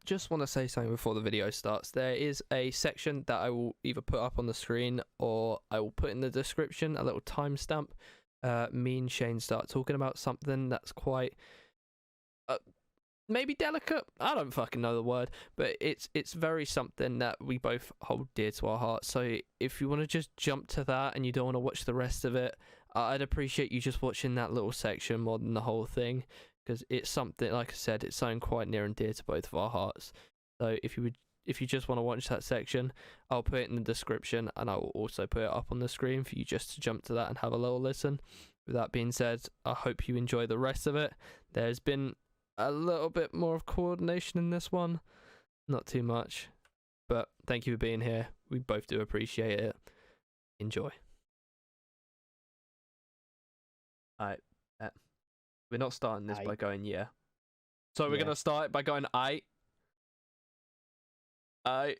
just want to say something before the video starts. There is a section that I will either put up on the screen or I will put in the description, a little timestamp. Me and Shane start talking about something that's quite maybe delicate. I don't fucking know the word, but it's very something that we both hold dear to our hearts. So if you want to just jump to that and you don't want to watch the rest of it, I'd appreciate you just watching that little section more than the whole thing, because it's something, like I said, it's something quite near and dear to both of our hearts. So if you just want to watch that section, I'll put it in the description and I will also put it up on the screen for you just to jump to that and have a little listen. With that being said, I hope you enjoy the rest of it. There's been a little bit more of coordination in this one, not too much, but thank you for being here. We both do appreciate it. Enjoy. Alright, we're not starting this by going yeah. So we're gonna start by going I. Aye.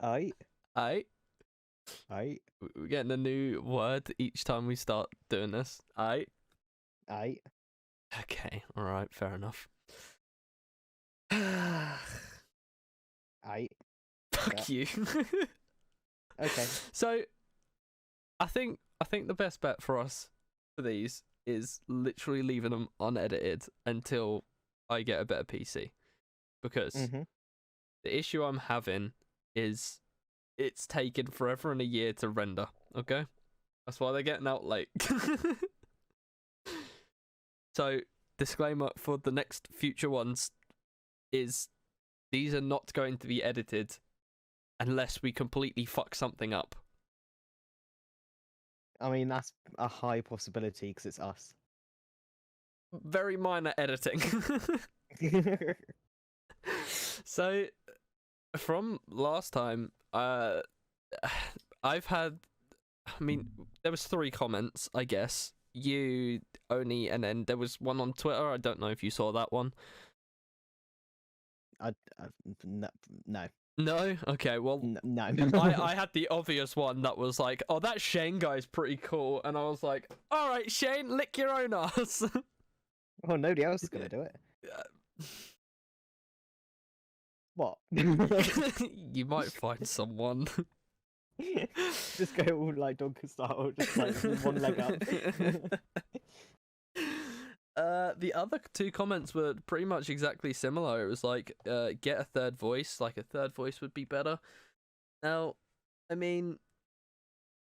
We're getting a new word each time we start doing this. Aye. Okay, alright, fair enough. Aye. Fuck you. Okay. So I think the best bet for us for these is literally leaving them unedited until I get a better PC. Because the issue I'm having is it's taken forever and a year to render, okay? That's why they're getting out late. So, disclaimer for the next future ones is these are not going to be edited unless we completely fuck something up. I mean, that's a high possibility because it's us. Very minor editing. So, from last time, I've had, I mean, there was 3 comments, I guess. You only, and then there was one on Twitter. I don't know if you saw that one. No. No? Okay, well, no. I had the obvious one that was like, oh, that Shane guy's pretty cool. And I was like, all right, Shane, lick your own ass. Well, nobody else is going to do it. What? You might find someone. Just go all like Donkey style, just like one leg up. The other 2 comments were pretty much exactly similar. It was like, get a third voice, like a third voice would be better. Now, I mean,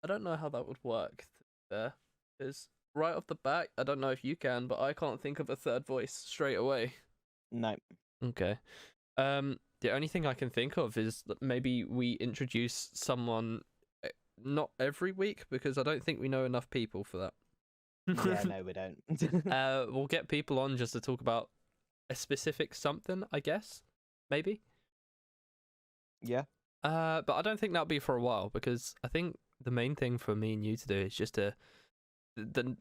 I don't know how that would work there, because right off the bat, I don't know if you can, but I can't think of a third voice straight away. No. Okay. The only thing I can think of is that maybe we introduce someone not every week, because I don't think we know enough people for that. Yeah, no, we don't. We'll get people on just to talk about a specific something, I guess. Maybe. Yeah. But I don't think that'll be for a while, because I think the main thing for me and you to do is just to,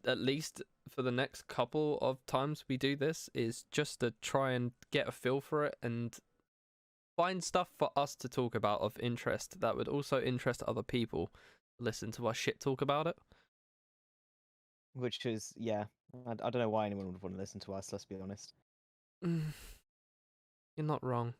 at least for the next couple of times we do this, is just to try and get a feel for it and find stuff for us to talk about of interest that would also interest other people. Listen to us shit talk about it. Which is, yeah, I don't know why anyone would want to listen to us, let's be honest. You're not wrong.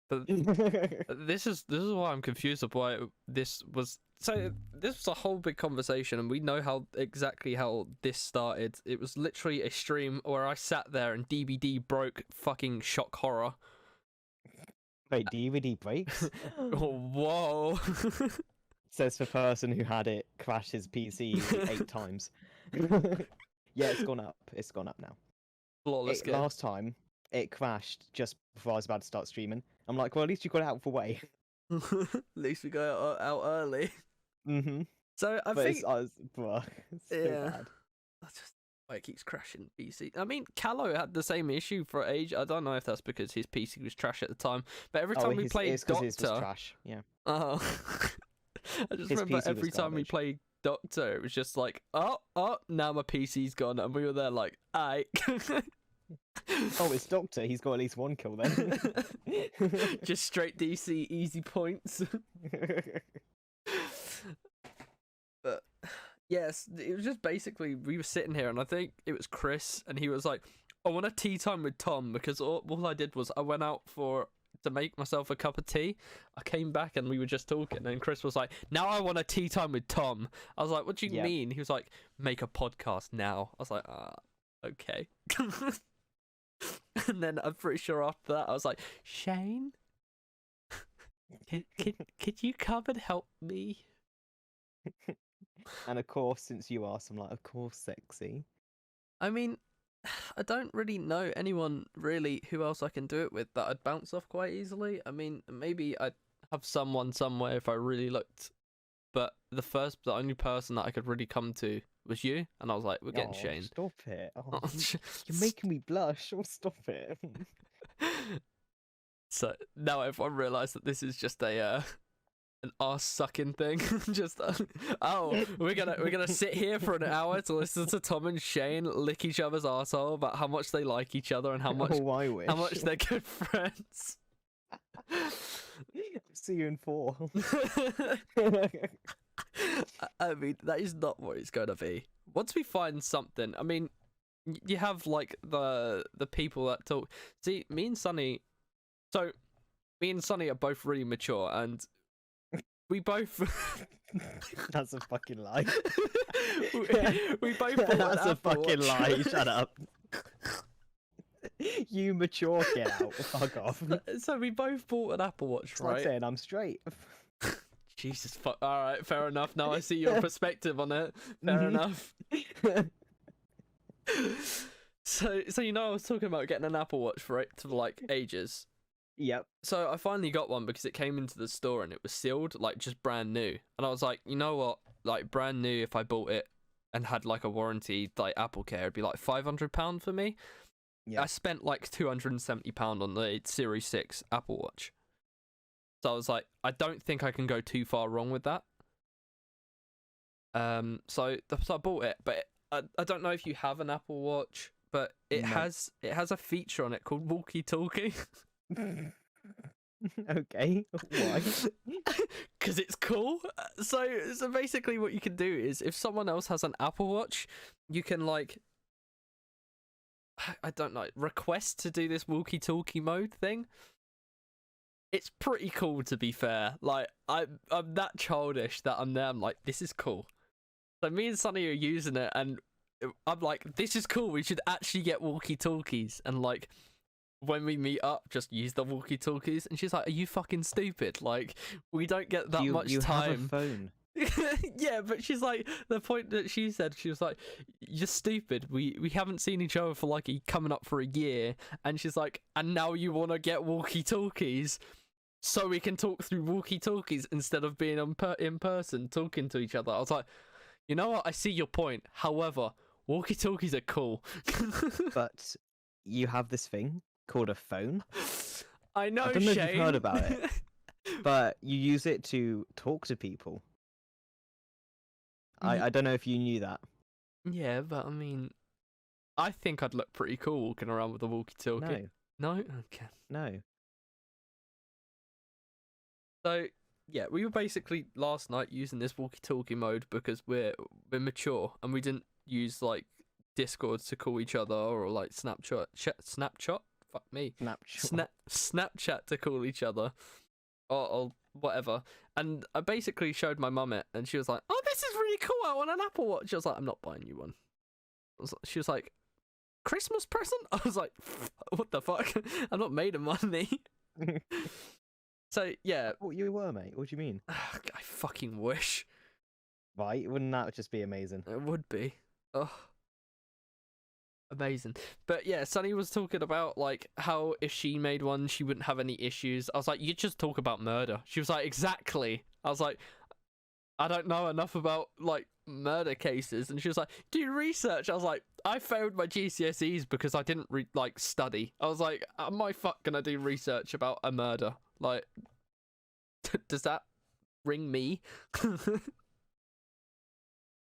But this is why I'm confused of why this was. So this was a whole big conversation, and we know exactly how this started. It was literally a stream where I sat there and DVD broke fucking shock horror. Wait, DVD breaks? Whoa. Says the person who had it crash his PC 8 times. Yeah, it's gone up. It's gone up now. Flawless game. Last time, it crashed just before I was about to start streaming. I'm like, well, at least you got it out for way. At least we got out early. So I but think... it's so bad. That's just why it keeps crashing PC. I mean, Callow had the same issue for age. I don't know if that's because his PC was trash at the time, but every time we played Doctor... His was trash, yeah. Oh. I just remember every time we played Doctor, it was just like, oh, now my PC's gone, and we were there like, aight. Oh, it's Doctor. He's got at least 1 kill then. Just straight DC, easy points. But yes, it was just basically we were sitting here, and I think it was Chris, and he was like, I want a tea time with Tom because all I did was I went out to make myself a cup of tea. I came back and we were just talking, and Chris was like, "Now I want a tea time with Tom." I was like, "What do you Yep. mean?" He was like, "Make a podcast now." I was like, okay." And then I'm pretty sure after that I was like, "Shane, could you come and help me?" And of course, since you asked, I'm like, of course, sexy. I mean, I don't really know anyone really who else I can do it with that I'd bounce off quite easily. I mean, maybe I'd have someone somewhere if I really looked, but the only person that I could really come to was you, and I was like, we're getting Oh, Shane. Stop it. Oh, you're making me blush. Oh, stop it. So now everyone realised that this is just an ass sucking thing. Just we're gonna sit here for an hour to listen to Tom and Shane lick each other's arsehole about how much they like each other and how much Oh, I wish. how much they're good friends. See you in 4. I mean, that is not what it's gonna be. Once we find something, I mean, you have like the people that talk. See, me and Sunny are both really mature, and we both. That's a fucking lie. we both bought That's an a Apple fucking Watch. lie. Shut up. You mature, get out. Fuck off. So we both bought an Apple Watch, It's like right? saying I'm straight. Jesus fuck. All right, fair enough. Now I see your perspective on it. Fair Mhm. enough. So you know, I was talking about getting an Apple Watch for like ages. Yep. So I finally got one because it came into the store and it was sealed, like just brand new. And I was like, you know what? Like brand new, if I bought it and had like a warranty, like Apple Care, it'd be like £500 for me. Yeah. I spent like £270 on the Series 6 Apple Watch. So I was like, I don't think I can go too far wrong with that. So I bought it, but I don't know if you have an Apple Watch, but it No. has a feature on it called walkie-talkie. Okay. Why? Because it's cool. So basically what you can do is if someone else has an Apple Watch, you can like, I don't know, request to do this walkie-talkie mode thing. It's pretty cool, to be fair. Like I'm that childish that I'm there. I'm like, this is cool. So me and Sunny are using it, and I'm like, this is cool. We should actually get walkie-talkies, and like, when we meet up, just use the walkie-talkies. And she's like, are you fucking stupid? Like, we don't get that much you time. have a phone. Yeah, but she's like, the point that she said, she was like, you're stupid. We haven't seen each other for like coming up for a year. And she's like, and now you want to get walkie-talkies so we can talk through walkie-talkies instead of being in person talking to each other. I was like, you know what? I see your point. However, walkie-talkies are cool. But you have this thing called a phone. I know, I don't know Shane. if you've heard about it. But you use it to talk to people. I don't know if you knew that. Yeah, but I mean, I think I'd look pretty cool walking around with a walkie-talkie. No, No? Okay. no. So, yeah, we were basically last night using this walkie-talkie mode because we're mature and we didn't use like Discord to call each other or like Snapchat. Fuck me. Snapchat to call each other or whatever. And I basically showed my mum it, and she was like, "Oh, this is really cool. I want an Apple Watch." I was like, "I'm not buying you one." She was like, "Christmas present?" I was like, "What the fuck? I'm not made of money." So yeah, What you were, mate? What do you mean? I fucking wish Right? Wouldn't that just be amazing? it would be. Oh, amazing. But yeah, Sunny was talking about like how if she made one, she wouldn't have any issues. I was like, you just talk about murder. She was like, exactly. I was like, I don't know enough about like murder cases. And she was like, do research. I was like, I failed my GCSEs because I didn't study. I was like, am I gonna do research about a murder? Like, does that ring me?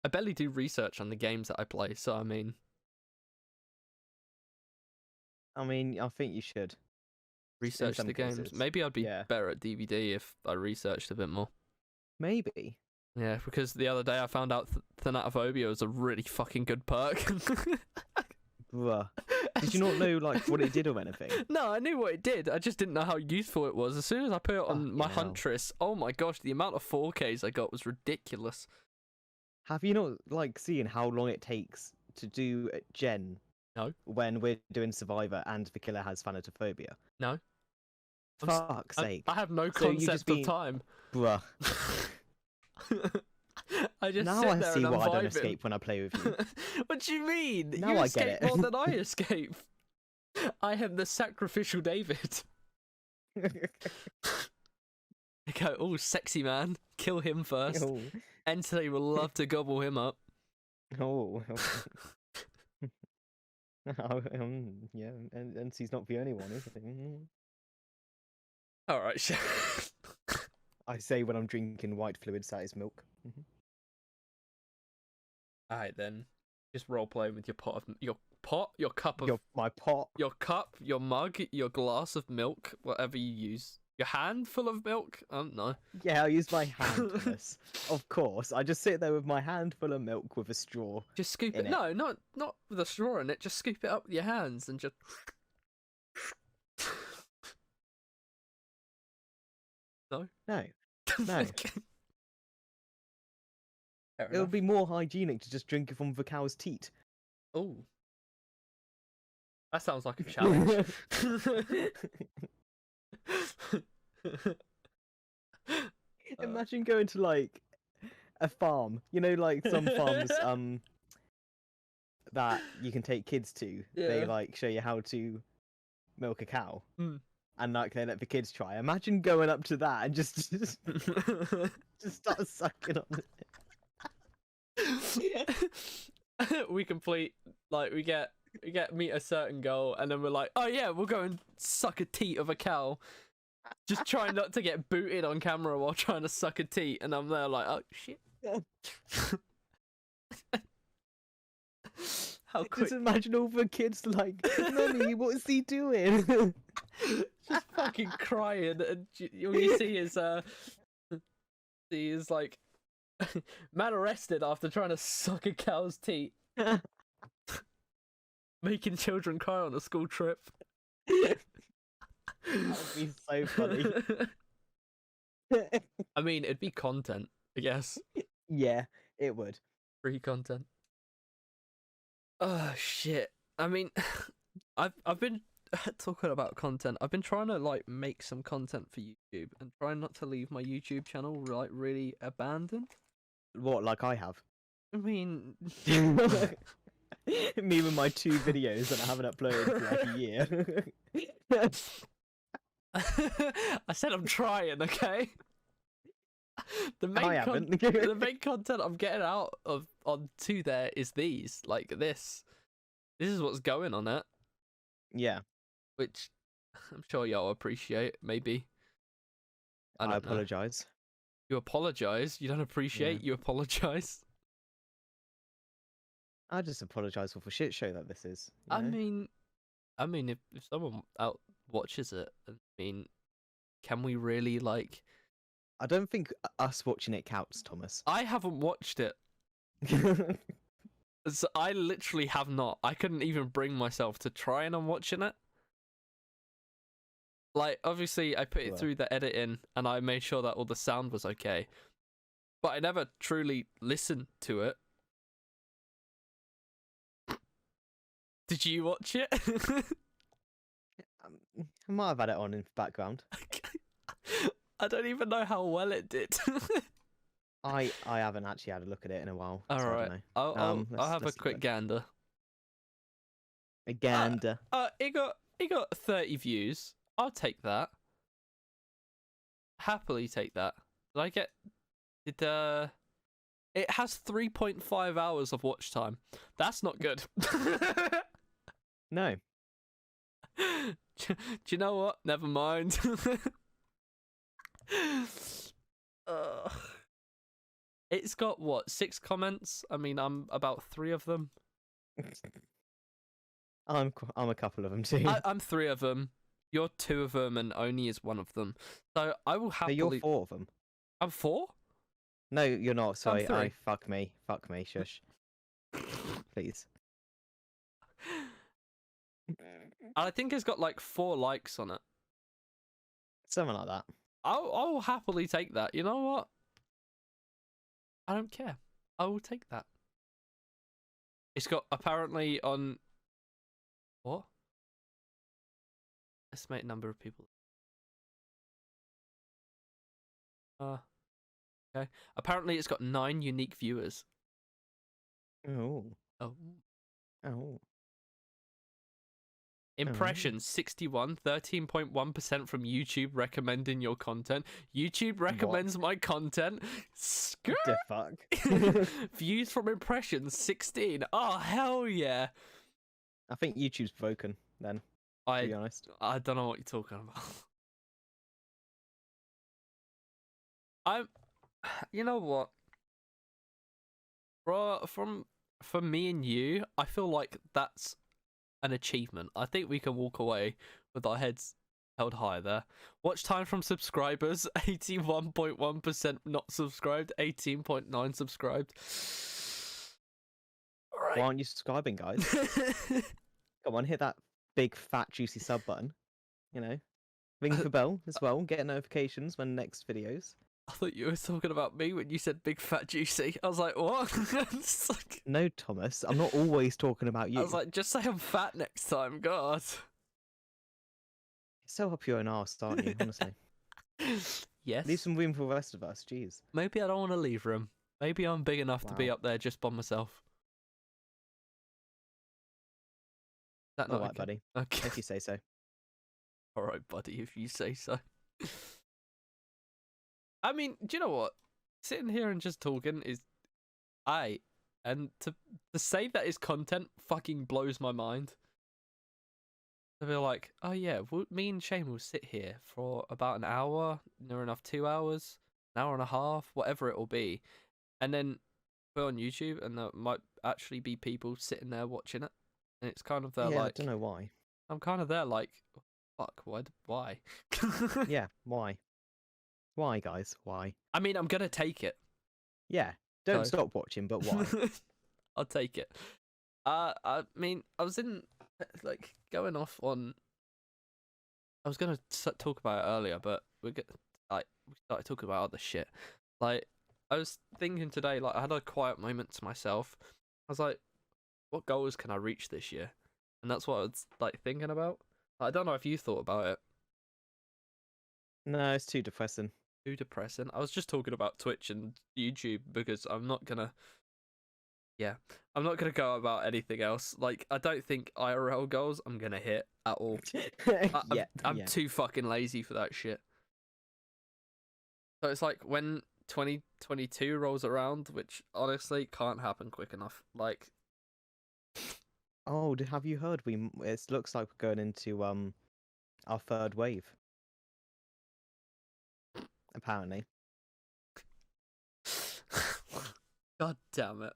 I barely do research on the games that I play, so I mean, I think you should. research some the games. cases. Maybe I'd be Yeah. better at DVD if I researched a bit more. Maybe. Yeah, because the other day I found out Thanatophobia was a really fucking good perk. Bruh. Did you not know like what it did or anything? No, I knew what it did. I just didn't know how useful it was. As soon as I put it on my Fucking hell. Huntress, oh my gosh, the amount of 4Ks I got was ridiculous. Have you not like seen how long it takes to do Gen? No. When we're doing Survivor and the killer has thanatophobia. No. Fuck's sake. I have no So you concept just of been- time. Bruh. I just Now sit I there see and I'm why I don't vibing. escape when I play with you. What do you mean? Now You I escape get it. more than I escape. I am the sacrificial David. They go, oh, sexy man, kill him first. Oh. Entity will love to gobble him up. Oh. Yeah, and he's not the only one, is he? All right, I say when I'm drinking white fluid sized milk. all right then. Just role playing with your cup of My pot. your cup, your mug, your glass of milk, whatever you use. Your hand full of milk? I don't know. Yeah, I use my hand, Thomas. Of course. I just sit there with my hand full of milk with a straw. Just scoop In it. it. No, not with a straw in it. Just scoop it up with your hands and just. No. No. No. Fair It would be more hygienic to just drink it from the cow's teat. Oh. That sounds like a challenge. Imagine going to like a farm. You know, like some farms that you can take kids to. They Yeah. like show you how to milk a cow. Mm. And like they let the kids try. Imagine going up to that and just start sucking on it. We complete we get meet a certain goal and then we're like, oh yeah, we'll go and suck a teat of a cow. Just trying not to get booted on camera while trying to suck a teat, and I'm there like, oh shit. How quick? Just imagine all the kids like, Mummy, what is he doing? Just fucking crying, and all you see is like man arrested after trying to suck a cow's teat, making children cry on a school trip. That would be so funny. I mean, it'd be content, I guess. Yeah, it would. Free content. Oh shit. I mean, I've been talking about content. I've been trying to like make some content for YouTube and trying not to leave my YouTube channel like really abandoned. What, like I have? I mean, Me with my 2 videos that I haven't uploaded for like a year. I said I'm trying, okay? The I haven't. the main content I'm getting out of onto there is these, like this. This is what's going on it, Yeah, which I'm sure y'all appreciate. Maybe. I I don't know. apologise. You apologize. You don't appreciate. You apologize. I just apologise for the shit show that this is. you I know? mean, if someone out watches it, I mean, can we really like? I don't think us watching it counts, Thomas. I haven't watched it. So I literally have not. I couldn't even bring myself to try and I'm watching it. Like, obviously, I put it Well. through the editing and I made sure that all the sound was okay. But I never truly listened to it. Did you watch it? I might have had it on in the background. I don't even know how well it did. I haven't actually had a look at it in a while. All so I right, don't know. I'll let's- have a let's see quick what- gander. A gander. It got 30 views. I'll take that. Happily take that. Did I get? It has 3.5 hours of watch time. That's not good. No. Do you know what? Never mind. Ugh. It's got what, 6 comments? I mean, I'm about 3 of them. I'm a couple of them too. I'm 3 of them. You're 2 of them, and Oni is 1 of them. So I will No, happily. you're 4 of them. I'm 4. No, you're not. Sorry. 3. Fuck me. Fuck me. Shush. Please. I think it's got like 4 likes on it. Something like that. I'll happily take that. You know what? I don't care. I will take that. It's got apparently on what? Estimate number of people. Okay. Apparently it's got 9 unique viewers. Oh. Oh. Oh. Impressions 61, 13.1% from YouTube recommending your content. YouTube recommends my content. What the fuck? Views from impressions 16. Oh hell yeah. I think YouTube's broken then, to be honest. I don't know what you're talking about. You know what? For me and you, I feel like that's an achievement. I think we can walk away with our heads held high there. Watch time from subscribers, 81.1% not subscribed, 18.9 subscribed. All right. Why aren't you subscribing, guys? Come on, hit that big fat juicy sub button. You know, ring the bell as well. Get notifications when next videos. I thought you were talking about me when you said big fat juicy. I was like, what? Like... No, Thomas, I'm not always talking about you. I was like, just say I'm fat next time, God. You're so up your own arse, aren't you? Honestly. Yes. Leave some room for the rest of us. Jeez. Maybe I don't want to leave room. Maybe I'm big enough to be up there just by myself. Is that not All right, okay? buddy. Okay. If you say so. All right, buddy. If you say so. I mean, do you know what? Sitting here and just talking is, and to say that is content fucking blows my mind. To be like, oh yeah, me and Shane will sit here for about an hour, near enough 2 hours, an hour and a half, whatever it will be, and then put it on YouTube, and there might actually be people sitting there watching it, and it's kind of there like, I don't know why. I'm kind of there like, fuck, why? Yeah, why? Why, guys? Why? I mean, I'm gonna take it. Yeah, don't stop watching, but why? I'll take it. I mean, I was in like going off on. I was gonna talk about it earlier, but we started talking about other shit. Like, I was thinking today, like I had a quiet moment to myself. I was like, what goals can I reach this year? And that's what I was like thinking about. I don't know if you thought about it. No, it's too depressing. Too depressing. I was just talking about Twitch and YouTube because I'm not gonna go about anything else. Like, I don't think IRL goals I'm gonna hit at all. I'm too fucking lazy for that shit. So it's like when 2022 rolls around, which honestly can't happen quick enough. Like, oh, have you heard? It looks like we're going into our third wave. Apparently. God damn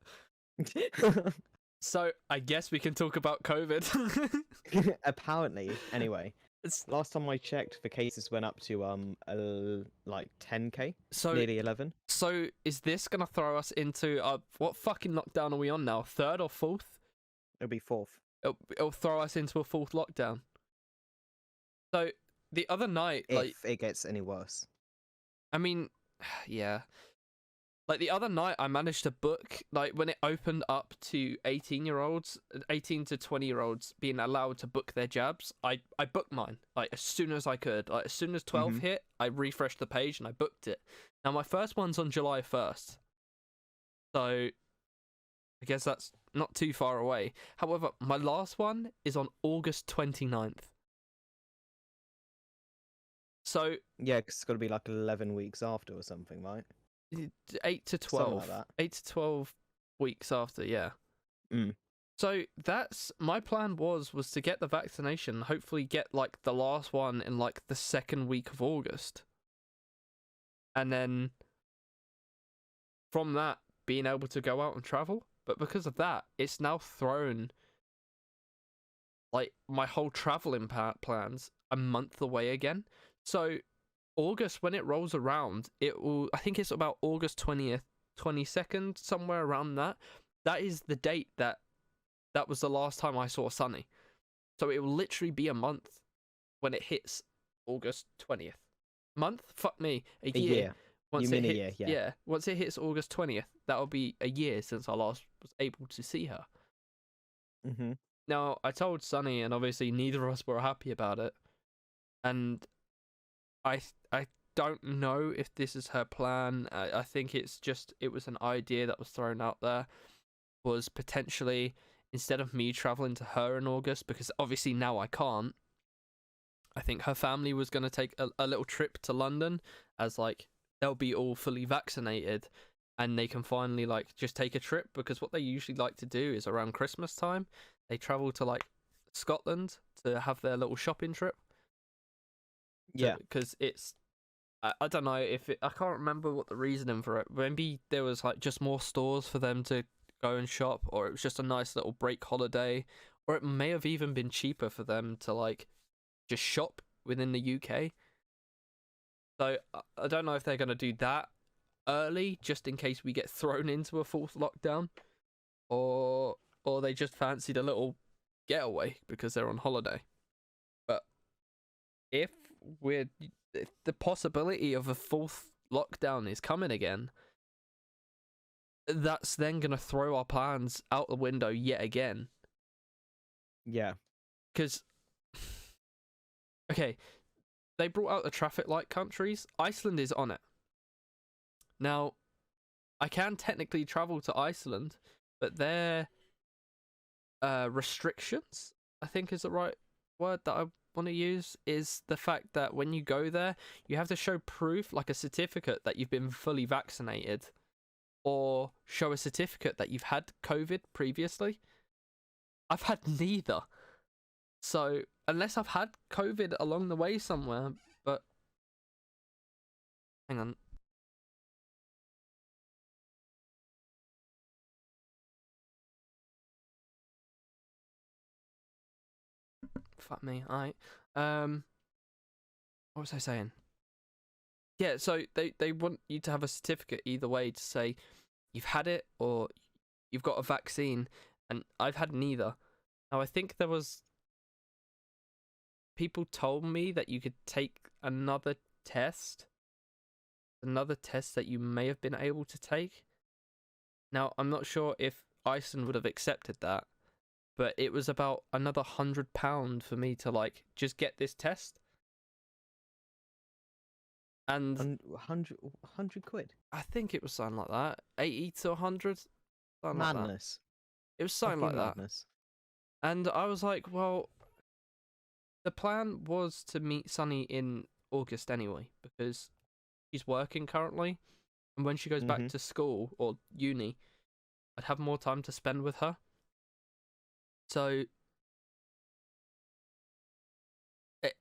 it. So I guess we can talk about COVID. Apparently, anyway. Last time I checked, the cases went up to like 10k, so nearly 11. So is this gonna throw us into what fucking lockdown are we on now? 3rd or 4th? It'll be 4th. It'll throw us into a 4th lockdown. So the other night, if like, it gets any worse. I mean, yeah. Like the other night, I managed to book, like when it opened up to 18-year-olds, 18 to 20-year-olds being allowed to book their jabs. I booked mine like as soon as I could. Like as soon as 12 hit, I refreshed the page and I booked it. Now my first one's on July 1st, so I guess that's not too far away. However, my last one is on August 29th. So yeah, cause it's got to be like 11 weeks after or something, right? 8 to 12. Like that. 8 to 12 weeks after, yeah. Mm. So that's my plan was to get the vaccination, hopefully get like the last one in like the 2nd week of August. And then from that being able to go out and travel, but because of that, it's now thrown like my whole traveling plans a month away again. So August, when it rolls around, it will, I think it's about August 20th, 22nd, somewhere around that. That is the date that was the last time I saw Sunny. So it will literally be a month when it hits August 20th. Month? Fuck me. A A year. year. Once You it mean a hits, year? Yeah. once it hits August 20th, that'll be a year since I last was able to see her. Mm-hmm. Now, I told Sunny, and obviously neither of us were happy about it. And I don't know if this is her plan. I think it was an idea that was thrown out there. Was potentially, instead of me traveling to her in August, because obviously now I can't, I think her family was going to take a little trip to London, as like they'll be all fully vaccinated and they can finally like just take a trip, because what they usually like to do is around Christmas time they travel to like Scotland to have their little shopping trip. Yeah. Because I don't know if I can't remember what the reasoning for it. Maybe there was like just more stores for them to go and shop, or it was just a nice little break holiday, or it may have even been cheaper for them to like just shop within the UK. So I don't know if they're going to do that early just in case we get thrown into a fourth lockdown, or they just fancied a little getaway because they're on holiday. But if if the possibility of a fourth lockdown is coming again, that's then going to throw our plans out the window yet again. Yeah. Because, okay, they brought out the traffic light countries. Iceland is on it. Now, I can technically travel to Iceland, but their restrictions, I think is the right word that I want to use, is the fact that when you go there, you have to show proof, like a certificate that you've been fully vaccinated, or show a certificate that you've had COVID previously. I've had neither. So, unless I've had COVID along the way somewhere, but... Hang on. Fuck me, alright. What was I saying? Yeah, so they want you to have a certificate either way to say you've had it or you've got a vaccine, and I've had neither. Now, I think there was... People told me that you could take another test that you may have been able to take. Now, I'm not sure if Iceland would have accepted that, but it was about another £100 for me to like just get this test. And 100 quid. I think it was something like that, 80 to 100, something like that. Madness. It was something like Fucking that. madness. And I was like, well, the plan was to meet Sunny in August anyway, because she's working currently, and when she goes back to school or uni, I'd have more time to spend with her. So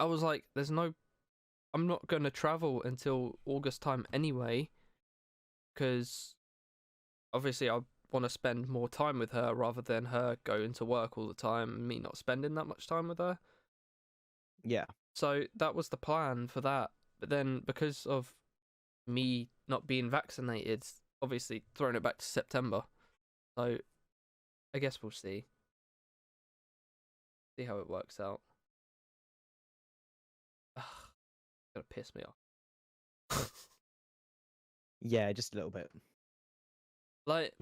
I was like, I'm not going to travel until August time anyway, because obviously I want to spend more time with her rather than her going to work all the time and me not spending that much time with her. Yeah. So that was the plan for that. But then because of me not being vaccinated, obviously throwing it back to September. So I guess we'll see. See how it works out. Ugh, it's gonna piss me off. Yeah, just a little bit. Like,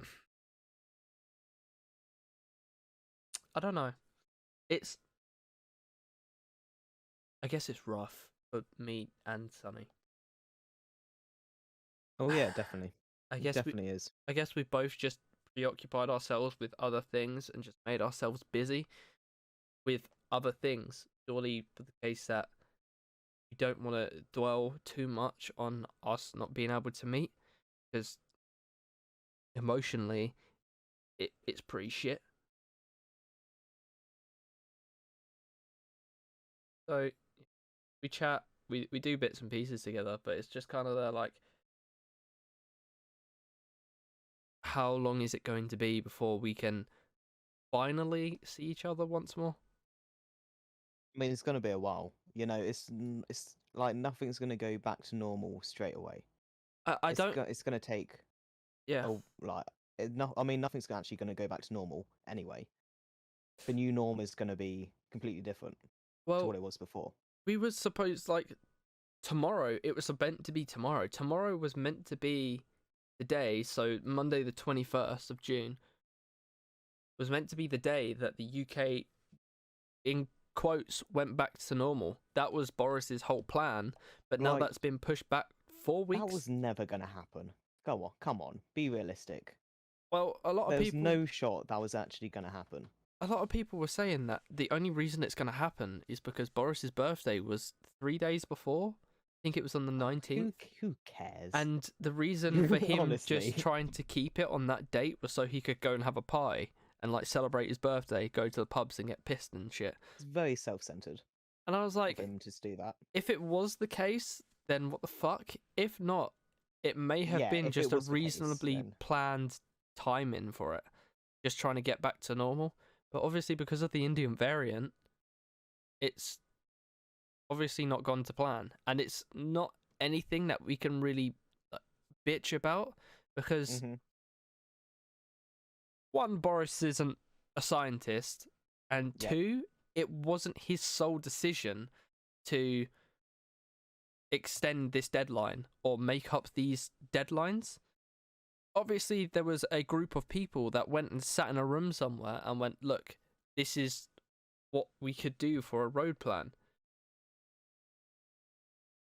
I don't know. I guess it's rough for me and Sunny. Oh yeah, definitely. I It guess definitely is. I guess we both just preoccupied ourselves with other things and just made ourselves busy with other things. Surely for the case that we don't want to dwell too much on us not being able to meet, because emotionally it's pretty shit. So we chat, we do bits and pieces together, but it's just kind of there like, how long is it going to be before we can finally see each other once more? I mean, it's gonna be a while. You know, it's like nothing's gonna go back to normal straight away. I don't. It's gonna take. Yeah. Oh, like no. I mean, nothing's actually gonna go back to normal anyway. The new norm is gonna be completely different to Well, what it was before. we were supposed like tomorrow. It was meant to be tomorrow. Tomorrow was meant to be the day. So Monday, the 21st of June, was meant to be the day that the UK, in quotes, went back to normal. That was Boris's whole plan. But now Like, that's been pushed back 4 weeks. that was never going to happen. Go on, come on, be realistic. Well, a lot of There's people. no shot that was actually going to happen. A lot of people were saying that the only reason it's going to happen is because Boris's birthday was 3 days before. I think it was on the 19th. Who cares? And the reason for him Honestly. just trying to keep it on that date was so he could go and have a pie and like celebrate his birthday, go to the pubs and get pissed and shit. It's very self-centered And I was of like, him to do that. if it was the case, then what the fuck? If not, it may have Yeah, been if it just a was the case, reasonably then- planned timing for it, just trying to get back to normal. But obviously, because of the Indian variant, it's obviously not gone to plan, and it's not anything that we can really bitch about because Mhm. one, Boris isn't a scientist, and Yep. two, it wasn't his sole decision to extend this deadline or make up these deadlines. Obviously, there was a group of people that went and sat in a room somewhere and went, look, this is what we could do for a road plan.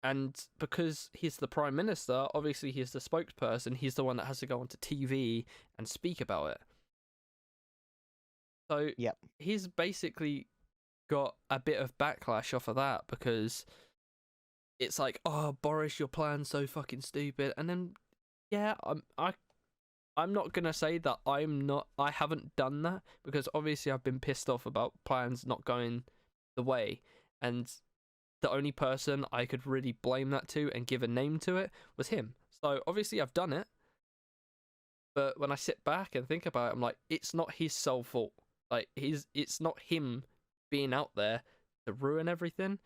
And because he's the prime minister, obviously he's the spokesperson, he's the one that has to go onto TV and speak about it. So Yep. he's basically got a bit of backlash off of that because it's like, oh, Boris, your plan's so fucking stupid. And then, yeah, I'm not gonna say that I haven't done that because obviously I've been pissed off about plans not going the way, and the only person I could really blame that to and give a name to it was him. So obviously I've done it, but when I sit back and think about it, I'm like, it's not his sole fault. Like it's not him being out there to ruin everything.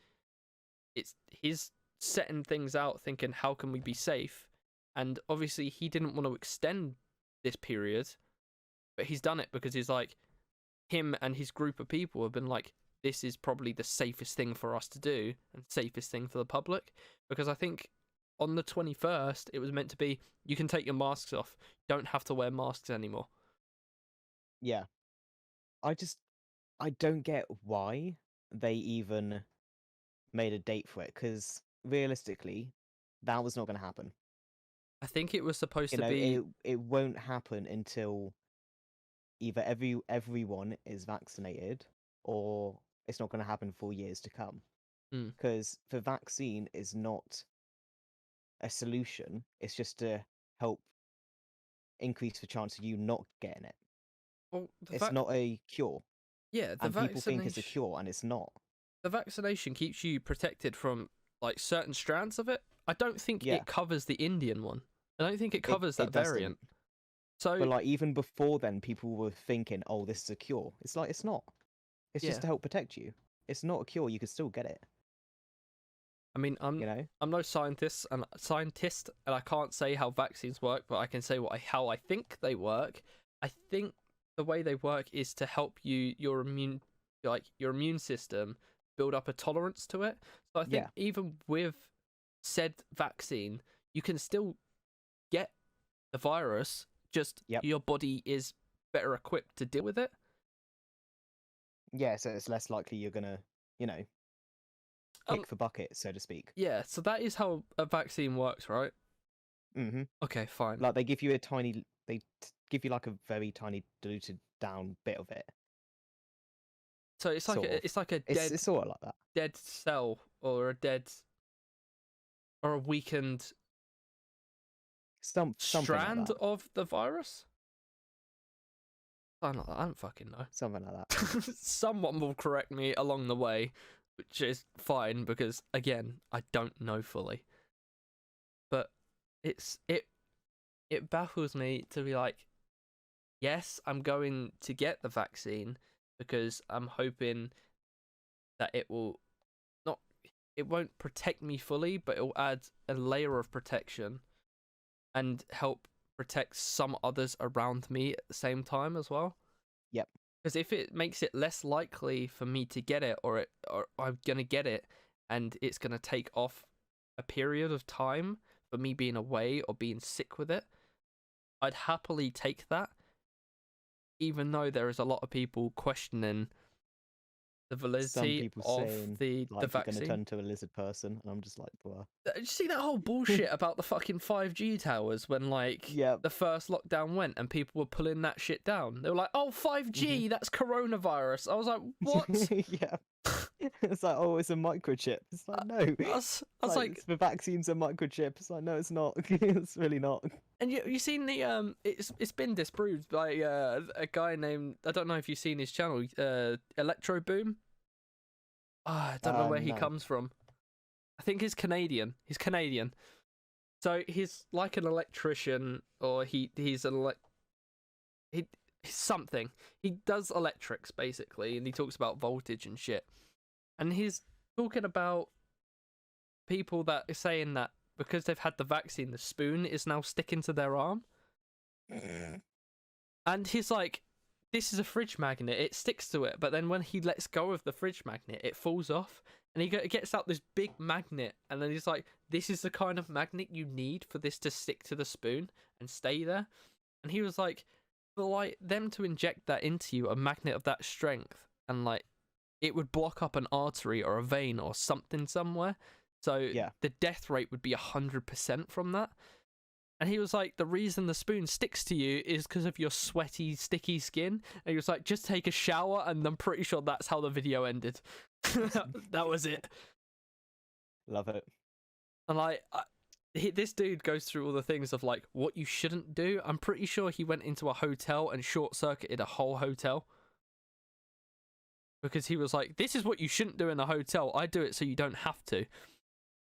It's his setting things out, thinking how can we be safe, and obviously he didn't want to extend this period, but he's done it because he's like, him and his group of people have been like, this is probably the safest thing for us to do and safest thing for the public, because I think on the 21st it was meant to be you can take your masks off, you don't have to wear masks anymore. Yeah. I don't get why they even made a date for it, because realistically, that was not going to happen. I think it was supposed You to know, be it won't happen until either everyone is vaccinated, or it's not going to happen for years to come. Mm. Because the vaccine is not a solution; it's just to help increase the chance of you not getting it. well, It's not a cure, yeah, the and people think it's a vaccination cure, and it's not. the vaccination keeps you protected from like certain strands of it. I don't think Yeah. it covers the Indian one. I don't think it covers that doesn't. variant. So But like even before then, people were thinking, "Oh, this is a cure." It's like it's not. It's Yeah. just to help protect you. It's not a cure. You can still get it. I mean, I'm no scientist, and I can't say how vaccines work, but I can say how I think they work. I think the way they work is to help your immune system build up a tolerance to it. So I think Yeah. even with said vaccine, you can still get the virus, just Yep. your body is better equipped to deal with it. Yeah, so it's less likely you're gonna, kick Um, the bucket, so to speak. Yeah, so that is how a vaccine works, right? Hmm. Okay, fine. Like they give you give you like a very tiny diluted down bit of it. So it's like sort of. it's like a It's sort of like that. dead cell or a weakened Something like strand that. of the virus. Something like that. I don't fucking know. Something like that. Someone will correct me along the way, which is fine because again, I don't know fully. But it baffles me to be like, yes, I'm going to get the vaccine because I'm hoping that it won't protect me fully, but it will add a layer of protection and help protect some others around me at the same time as well. Yep. Because if it makes it less likely for me to get it, or I'm gonna get it, and it's gonna take off a period of time for me being away or being sick with it, I'd happily take that, even though there is a lot of people questioning the Some validity people of saying the like you're gonna vaccine. turn into a lizard person, and I'm just like, bruh. Did you see that whole bullshit about the fucking 5G towers when like Yeah. the first lockdown went and people were pulling that shit down? They were like, "Oh, 5G, that's coronavirus." I was like, "What?" Yeah. It's like, oh, it's a microchip. It's like, no. I was like, It's the vaccine's a microchip. It's like, no, it's not. It's really not. and you seen the it's been disproved by a guy named, I don't know if you've seen his channel, Electro Boom. I don't know where he No. comes from. I think he's Canadian. He's Canadian. So he's like an electrician, or he's he's something. He does electrics basically, and he talks about voltage and shit. And he's talking about people that are saying that because they've had the vaccine, the spoon is now sticking to their arm. And he's like, this is a fridge magnet, it sticks to it, but then when he lets go of the fridge magnet, it falls off, and he gets out this big magnet, and then he's like, this is the kind of magnet you need for this to stick to the spoon and stay there. And he was like, for like them to inject that into you, a magnet of that strength, and like it would block up an artery or a vein or something somewhere, so Yeah. the death rate would be 100% from that. And he was like, the reason the spoon sticks to you is because of your sweaty, sticky skin. And he was like, just take a shower, and I'm pretty sure that's how the video ended. That was it. Love it. And like, this dude goes through all the things of like what you shouldn't do. I'm pretty sure he went into a hotel and short-circuited a whole hotel. Because he was like, this is what you shouldn't do in a hotel. I do it so you don't have to.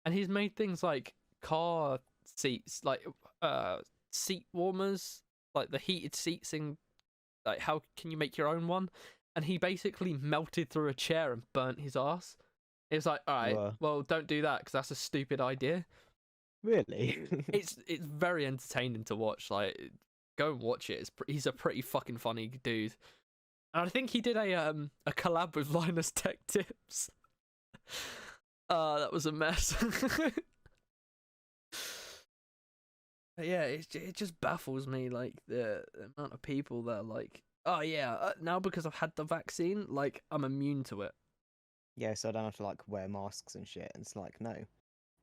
And he's made things like car seats, like seat warmers, like the heated seats in, like, how can you make your own one? And he basically melted through a chair and burnt his ass. It was like, all right, Whoa. well, don't do that because that's a stupid idea. Really? It's very entertaining to watch. Like, go and watch it. He's a pretty fucking funny dude. And I think he did a collab with Linus Tech Tips. That was a mess. Yeah, it just baffles me, like the amount of people that are like, oh yeah, now because I've had the vaccine, like I'm immune to it. Yeah, so I don't have to like wear masks and shit. And it's like, no.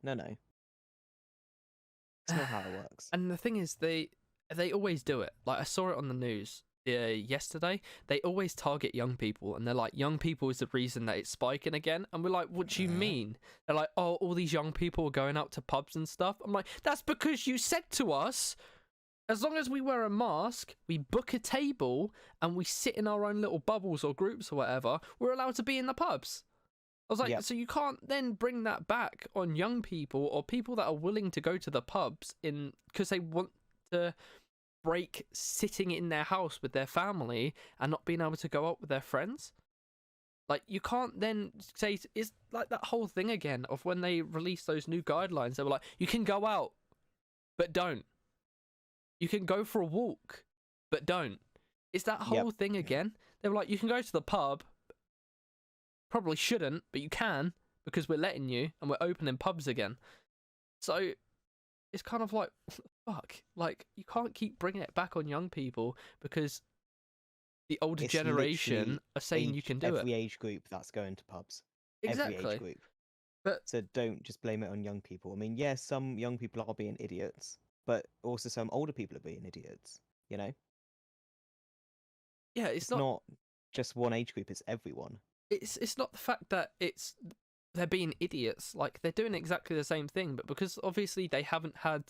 It's not how it works. And the thing is, they always do it. Like I saw it on the news yesterday. They always target young people, and they're like, young people is the reason that it's spiking again. And we're like, what do you mean? They're like, oh, all these young people are going out to pubs and stuff. I'm like, that's because you said to us, as long as we wear a mask, we book a table, and we sit in our own little bubbles or groups or whatever, we're allowed to be in the pubs. I was like, Yep. so you can't then bring that back on young people or people that are willing to go to the pubs because they want to break sitting in their house with their family and not being able to go out with their friends. Like, you can't then say, it's like that whole thing again of when they released those new guidelines. They were like, you can go out, but don't. You can go for a walk, but don't. It's that whole thing again. They were like, you can go to the pub, probably shouldn't, but you can because we're letting you and we're opening pubs again. So it's kind of like, fuck, like you can't keep bringing it back on young people because the older It's generation literally are saying you can do every it. age group that's going to pubs. Every Exactly. age group. But So don't just blame it on young people. I mean, yes, some young people are being idiots, but also some older people are being idiots. You know, yeah, it's not just one age group; it's everyone. it's not the fact that they're being idiots. Like, they're doing exactly the same thing, but because obviously they haven't had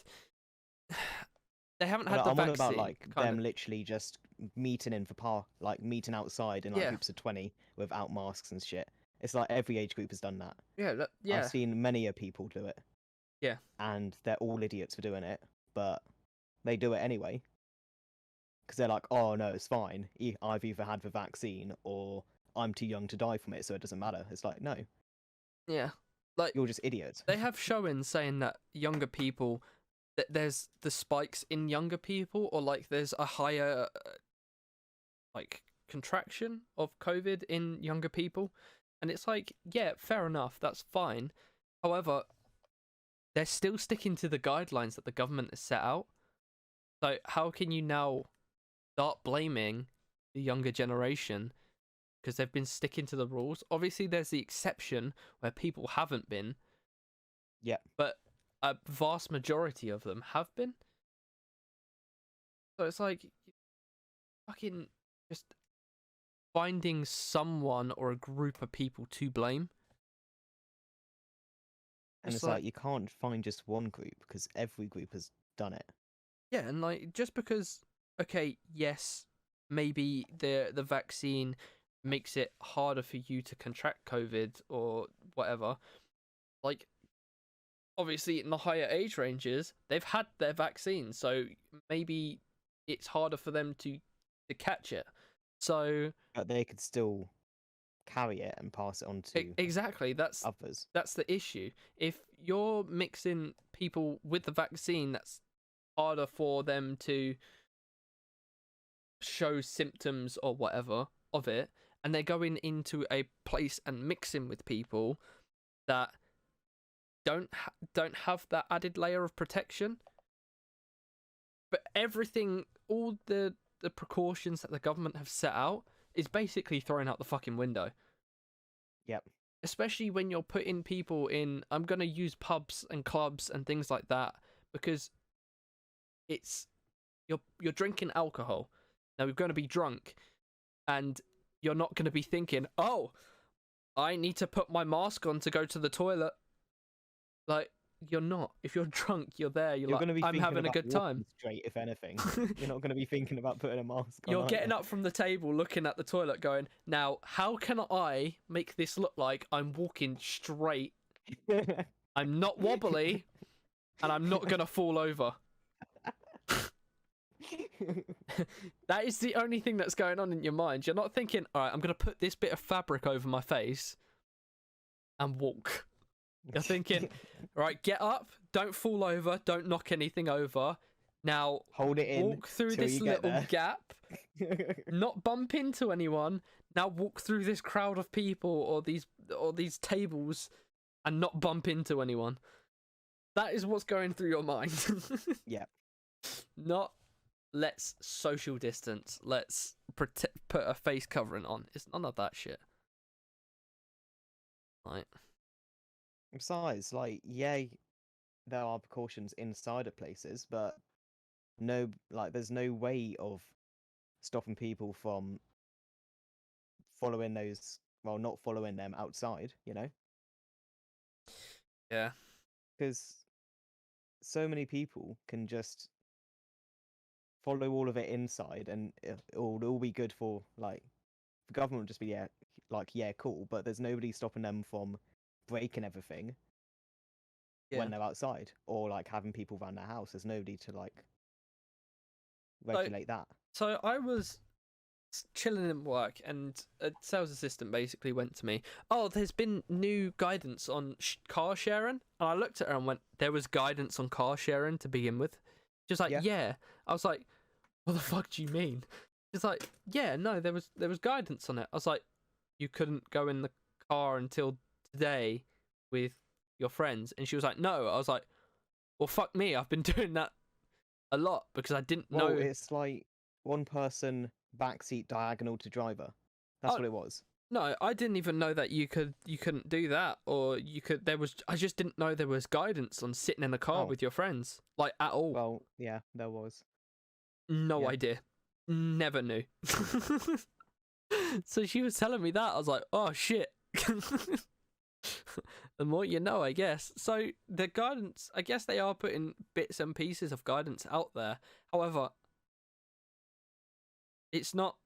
the I'm vaccine. on about like kind them of. literally just meeting in for like meeting outside in like Yeah. groups of 20 without masks and shit. It's like every age group has done that. Yeah, I've seen many a people do it. Yeah. And they're all idiots for doing it, but they do it anyway. Because they're like, oh no, it's fine. I've either had the vaccine or I'm too young to die from it, so it doesn't matter. It's like, no, yeah. Like, you're just idiots. they have showings saying that younger people, that there's the spikes in younger people, or like there's a higher like contraction of COVID in younger people. And it's like, yeah, fair enough, that's fine. However, they're still sticking to the guidelines that the government has set out. So how can you now start blaming the younger generation because they've been sticking to the rules? Obviously, there's the exception where people haven't been, Yeah. but a vast majority of them have been. So it's like fucking just finding someone or a group of people to blame. And it's like you can't find just one group because every group has done it. Yeah, and like just because, okay, yes, maybe the vaccine makes it harder for you to contract COVID or whatever. Like, obviously, in the higher age ranges, they've had their vaccine, so maybe it's harder for them to catch it. So, But they could still carry it and pass it on to exactly, that's others. the issue. If you're mixing people with the vaccine, that's harder for them to show symptoms or whatever of it, and they're going into a place and mixing with people that don't have that added layer of protection. But everything, all the precautions that the government have set out is basically thrown out the fucking window. Yep. Especially when you're putting people in, I'm going to use pubs and clubs and things like that, because it's you're drinking alcohol. Now you're going to be drunk, and you're not going to be thinking, "Oh, I need to put my mask on to go to the toilet." Like, you're not. If you're drunk, you're there. You're like, going to be I'm having a good time. Straight, if anything. You're not going to be thinking about putting a mask on. You're getting up from the table, looking at the toilet, going, "Now, how can I make this look like I'm walking straight? I'm not wobbly, and I'm not gonna fall over." That is the only thing that's going on in your mind. You're not thinking, "All right, I'm gonna put this bit of fabric over my face and walk." You're thinking, "Right, get up, don't fall over, don't knock anything over. Now hold it in. Walk through this little gap, not bump into anyone. Now walk through this crowd of people or these tables, and not bump into anyone." That is what's going through your mind. Yeah. Not let's social distance. Let's put a face covering on. It's none of that shit. Right. Besides, like, yeah, there are precautions inside of places, but there's no way of stopping people from following those, well, not following them outside, you know? Yeah. Because so many people can just follow all of it inside, and it'll all be good for, like, the government will just be, yeah, cool, but there's nobody stopping them from breaking everything when they're outside, or, like, having people around their house. There's nobody to, like, regulate that. So I was chilling in work, and a sales assistant basically went to me, "Oh, there's been new guidance on car sharing." And I looked at her and went, "There was guidance on car sharing to begin with?" She's like, yeah. I was like, "What the fuck do you mean?" She's like, "Yeah, no, there was guidance on it." I was like, "You couldn't go in the car until today with your friends?" And she was like, "No." I was like, "Well, fuck me, I've been doing that a lot because I didn't know." It's like one person backseat diagonal to driver. That's what it was. No, I didn't even know that you couldn't do that, or you could. I just didn't know there was guidance on sitting in a car with your friends, like, at all. Well, yeah, there was. No idea. Never knew. So she was telling me that. I was like, "Oh shit." The more you know, I guess. So the guidance, I guess they are putting bits and pieces of guidance out there. However, it's not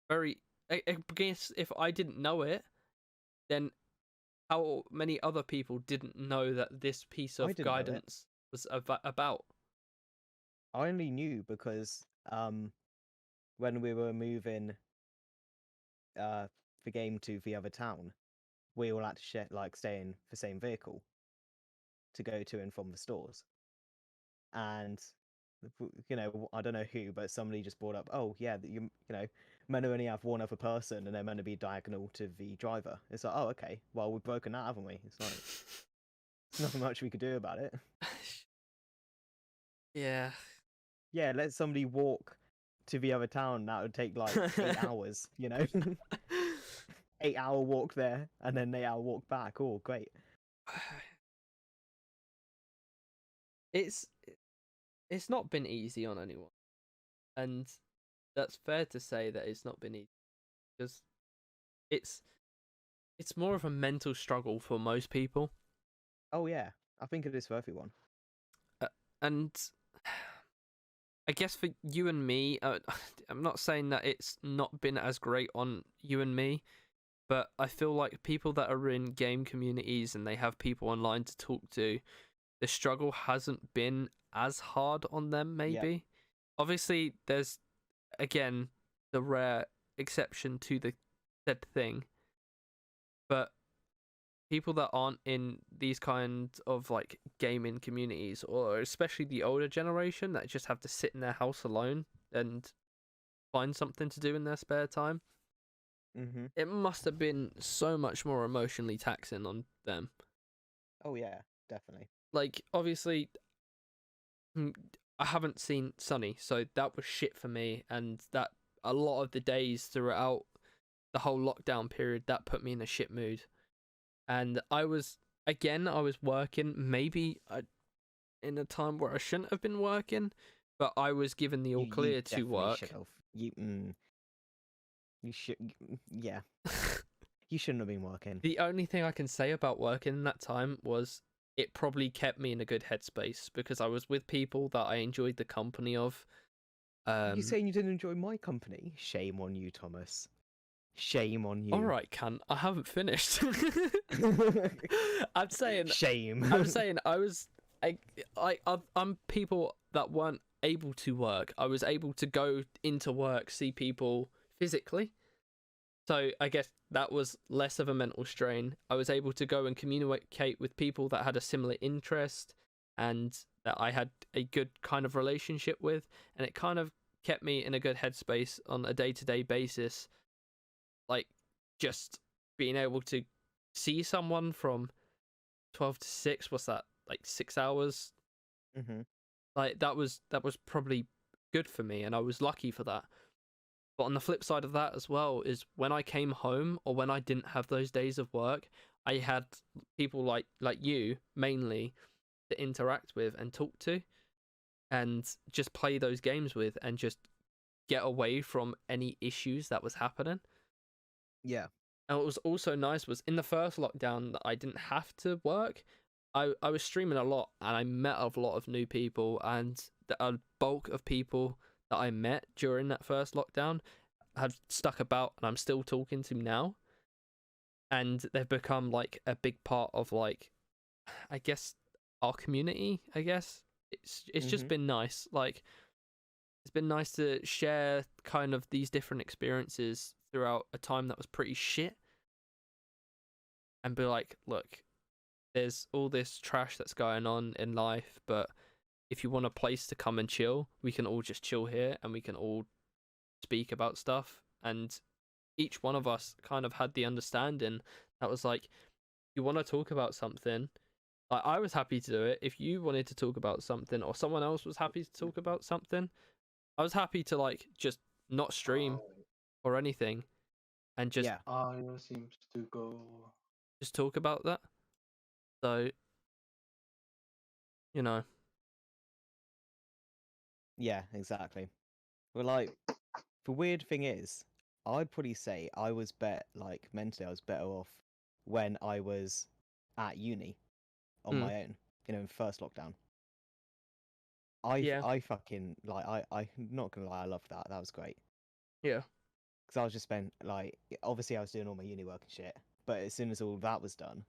very. I guess if I didn't know it, then how many other people didn't know that this piece of guidance was about? I only knew because when we were moving the game to the other town, we all had to stay in the same vehicle to go to and from the stores. And you know, I don't know who, but somebody just brought up, oh yeah, that you know, meant to only have one other person, and they're meant to be diagonal to the driver. It's like, oh okay, well we've broken that, haven't we? It's like there's nothing much we could do about it. Yeah. Yeah, let somebody walk to the other town. That would take like 8 hours, you know, 8 hour walk there and then 8 hour walk back. Oh, great. It's it's not been easy on anyone, and that's fair to say that it's not been easy because it's it's more of a mental struggle for most people. Oh yeah, I think it is for everyone. And I guess for you and me, I'm not saying that it's not been as great on you and me, but I feel like people that are in game communities and they have people online to talk to, the struggle hasn't been as hard on them, maybe. Obviously, there's, again, the rare exception to the said thing, but people that aren't in these kinds of like gaming communities, or especially the older generation that just have to sit in their house alone and find something to do in their spare time, Mm-hmm. it must have been so much more emotionally taxing on them. Oh yeah, definitely. Like, obviously, I haven't seen Sunny, so that was shit for me, and that a lot of the days throughout the whole lockdown period, that put me in a shit mood. And I was working, maybe in a time where I shouldn't have been working, but I was given the all clear to work. Should have. You should, yeah. You shouldn't have been working. The only thing I can say about working in that time was it probably kept me in a good headspace because I was with people that I enjoyed the company of. You saying you didn't enjoy my company? Shame on you, Thomas. Shame on you. All right, cunt. I haven't finished. I'm saying. Shame. I'm saying I'm people that weren't able to work. I was able to go into work, see people physically. So I guess that was less of a mental strain. I was able to go and communicate with people that had a similar interest and that I had a good kind of relationship with, and it kind of kept me in a good headspace on a day-to-day basis. Like, just being able to see someone from 12 to 6, what's that, like 6 hours? Mm-hmm. Like, that was probably good for me, and I was lucky for that. But on the flip side of that as well is when I came home or when I didn't have those days of work, I had people like you mainly to interact with and talk to and just play those games with and just get away from any issues that was happening. Yeah. And what was also nice was in the first lockdown that I didn't have to work, I was streaming a lot and I met a lot of new people, and a bulk of people that I met during that first lockdown have stuck about and I'm still talking to now. And they've become like a big part of, like, I guess, our community, I guess. It's just been nice. Like, it's been nice to share kind of these different experiences throughout a time that was pretty shit. And be like, look, there's all this trash that's going on in life, but if you want a place to come and chill, we can all just chill here and we can all speak about stuff. And each one of us kind of had the understanding that was like, you want to talk about something, like, I was happy to do it. If you wanted to talk about something or someone else was happy to talk about something, I was happy to, like, just not stream or anything and just seems to go just talk about that. So, you know. Yeah, exactly. Well, like, the weird thing is, I'd probably say I was like, mentally, I was better off when I was at uni on my own, you know, in first lockdown. I fucking, like, I'm not gonna lie, I loved that. That was great. Yeah. Because I was just spent, like, obviously I was doing all my uni work and shit, but as soon as all that was done,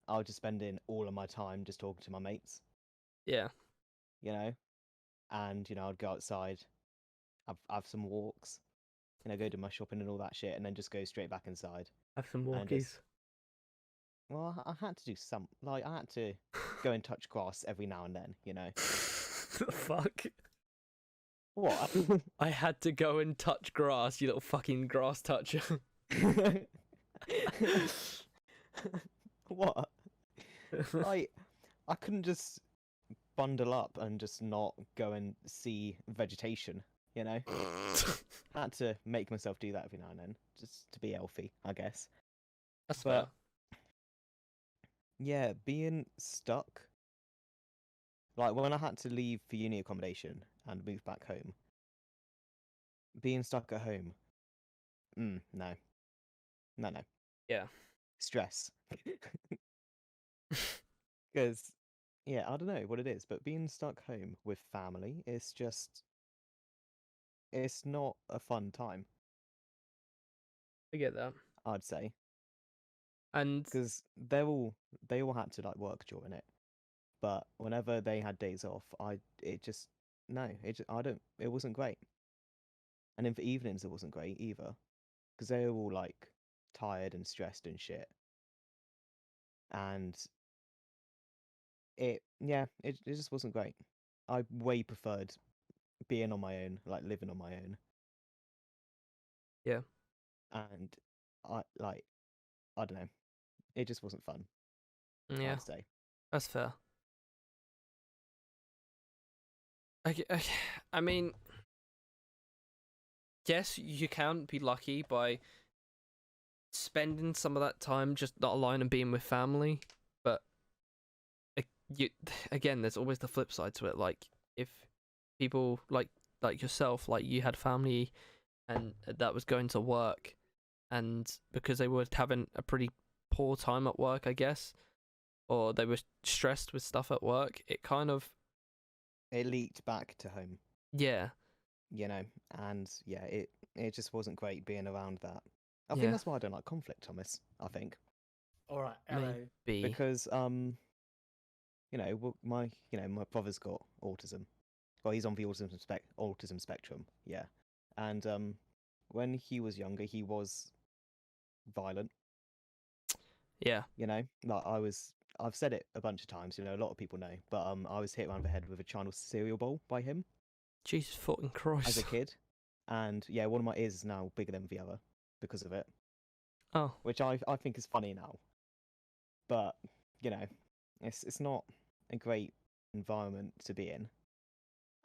I was just spending all of my time just talking to my mates. Yeah. You know? And, you know, I'd go outside, have some walks, you know, go do my shopping and all that shit, and then just go straight back inside. Have some walkies. Well, I had to do some, like, I had to go and touch grass every now and then, you know. The fuck? What? I had to go and touch grass, you little fucking grass toucher. What? I couldn't just bundle up and just not go and see vegetation, you know? I had to make myself do that every now and then, just to be healthy, I guess. That's But yeah, being stuck, like when I had to leave for uni accommodation and move back home, being stuck at home, no, no, no, Yeah. stress. Because, yeah, I don't know what it is, but being stuck home with family, it's not a fun time, I get that. I'd say. And Because they all had to like work during it, but whenever they had days off, it just no, I don't, it wasn't great. And in the evenings, it wasn't great either, because they were all like tired and stressed and shit. And it just wasn't great. I way preferred being on my own, like living on my own. yeah, And I don't know, it just wasn't fun, yeah, I'd say. that's fair. I mean, yes, you can be lucky by spending some of that time just not alone and being with family, but you again, there's always the flip side to it. Like if people like yourself, like you had family and that was going to work, and because they were having a pretty poor time at work, I guess, or they were stressed with stuff at work, it kind of It leaked back to home, yeah, you know, and yeah, it just wasn't great being around that. I Yeah. think that's why I don't like conflict, Thomas. I think All right, hello. maybe because my brother's got autism. Well, he's on the autism spectrum, yeah. And when he was younger, he was violent. yeah, You know, like I've said it a bunch of times. You know, a lot of people know, but I was hit around the head with a China cereal bowl by him Jesus fucking as Christ. a kid, and yeah, one of my ears is now bigger than the other because of it, Oh, which I think is funny now. But you know, it's not a great environment to be in,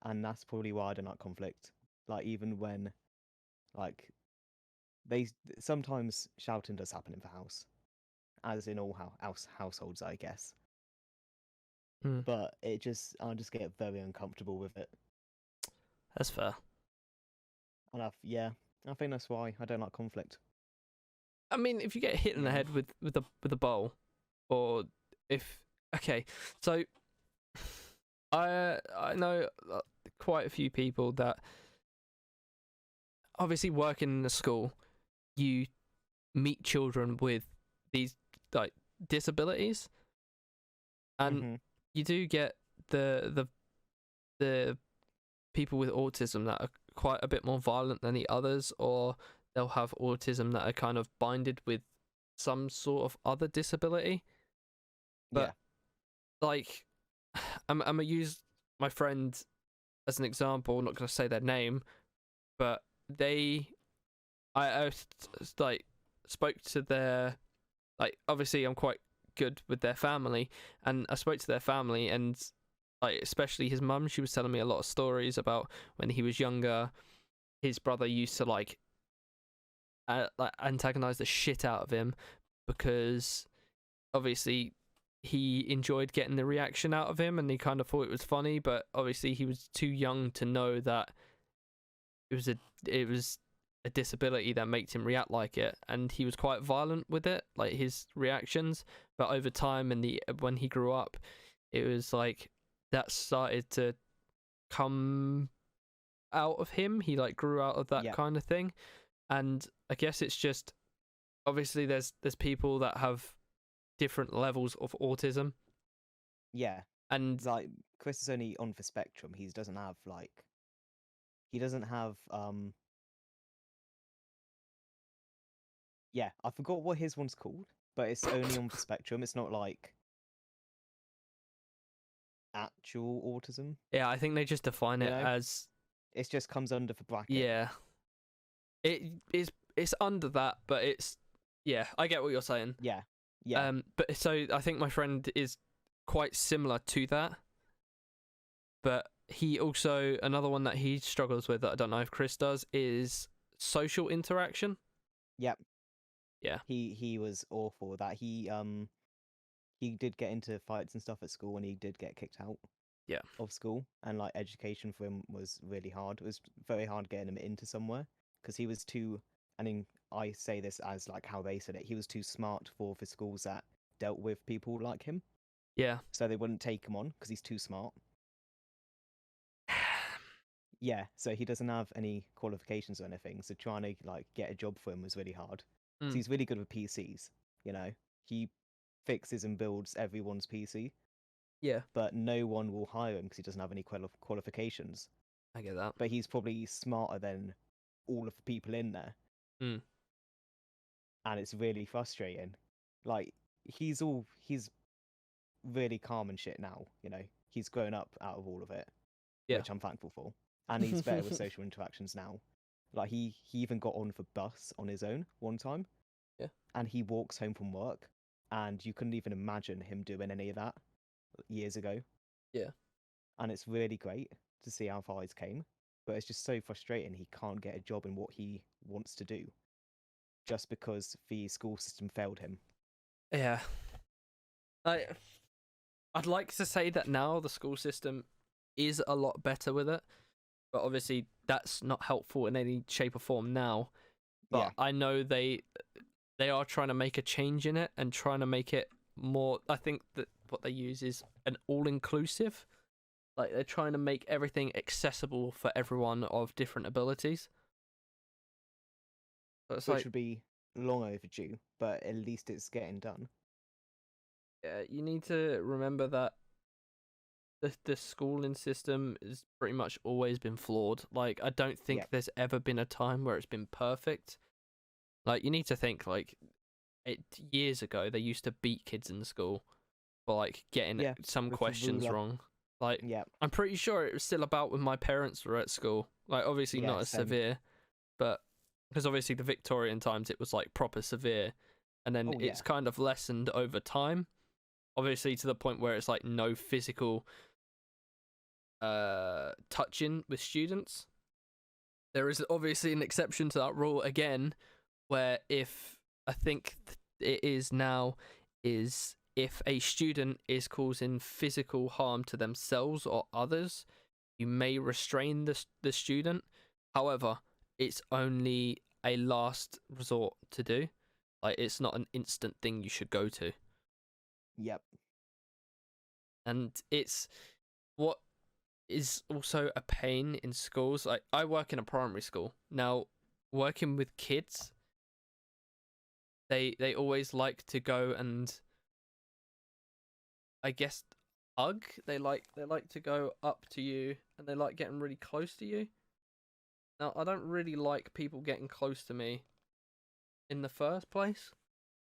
and that's probably why I don't like conflict. Like even when like they sometimes shouting does happen in the house, as in all households, I guess. mm, But I just get very uncomfortable with it, that's fair. and I think that's why I don't like conflict. I mean, if you get hit in the Yeah. head with a bowl, or if okay, so I know quite a few people that obviously working in a school, you meet children with these like disabilities, and Mhm. you do get the people with autism that are quite a bit more violent than the others, or they'll have autism that are kind of binded with some sort of other disability. But like, I'm gonna use my friend as an example. I'm not gonna say their name, but I like spoke to their, like, obviously I'm quite good with their family, and I spoke to their family, and like especially his mum, she was telling me a lot of stories about when he was younger, his brother used to like antagonize the shit out of him because obviously he enjoyed getting the reaction out of him and he kind of thought it was funny, but obviously he was too young to know that it was a disability that makes him react like it, and he was quite violent with it, like his reactions. But over time and when he grew up, it was like that started to come out of him. He like grew out of that Yeah. kind of thing. And I guess it's just obviously there's people that have different levels of autism, Yeah. and It's like Chris is only on the spectrum. He doesn't have yeah, I forgot what his one's called, but it's only on the spectrum. It's not like actual autism. yeah, I think they just define You it know? as It just comes under for bracket. Yeah, it's under that, but it's yeah. I get what you're saying. Yeah. Yeah. But so I think my friend is quite similar to that, but he also another one that he struggles with that I don't know if Chris does is social interaction. Yep. Yeah. He was awful with that. He did get into fights and stuff at school, and he did get kicked out. Yeah. Of school, and like education for him was really hard. It was very hard getting him into somewhere because he was too. I mean, I say this as like how they said it. He was too smart for the schools that dealt with people like him, Yeah. so they wouldn't take him on because he's too smart. Yeah, so he doesn't have any qualifications or anything. So trying to like get a job for him was really hard. 'Cause Mm. he's really good with PCs. You know, he fixes and builds everyone's PC, Yeah. but no one will hire him because he doesn't have any qualifications. I get that. But he's probably smarter than all of the people in there. Mm. And it's really frustrating. Like he's really calm and shit now. You know, he's grown up out of all of it, Yeah. which I'm thankful for. And he's better with social interactions now. Like he even got on the bus on his own one time. Yeah. And he walks home from work, and you couldn't even imagine him doing any of that years ago. Yeah. And it's really great to see how far he's came, but it's just so frustrating he can't get a job in what he wants to do just because the school system failed him. Yeah. I'd like to say that now the school system is a lot better with it, but obviously that's not helpful in any shape or form now. But Yeah. I know they are trying to make a change in it and trying to make it more. I think that what they use is an all-inclusive. Like they're trying to make everything accessible for everyone of different abilities. So it's Which like would be long overdue, but at least it's getting done. you need to remember that the schooling system has pretty much always been flawed. Like I don't think Yeah. there's ever been a time where it's been perfect. Like you need to think like years ago they used to beat kids in school for like getting Yeah, some with the questions ruler. wrong. Like Yeah. I'm pretty sure it was still about when my parents were at school. Like obviously Yeah, not as same. severe, but because obviously the Victorian times it was like proper severe, and then Oh, yeah. it's kind of lessened over time. Obviously to the point where it's like no physical touching with students. There is obviously an exception to that rule again, where if I think it is now is if a student is causing physical harm to themselves or others, you may restrain the student. However, it's only a last resort to do. Like it's not an instant thing you should go to. Yep. And it's what is also a pain in schools. Like I work in a primary school now. Working with kids, they always like to go and I guess hug. They like to go up to you and they like getting really close to you. Now I don't really like people getting close to me in the first place,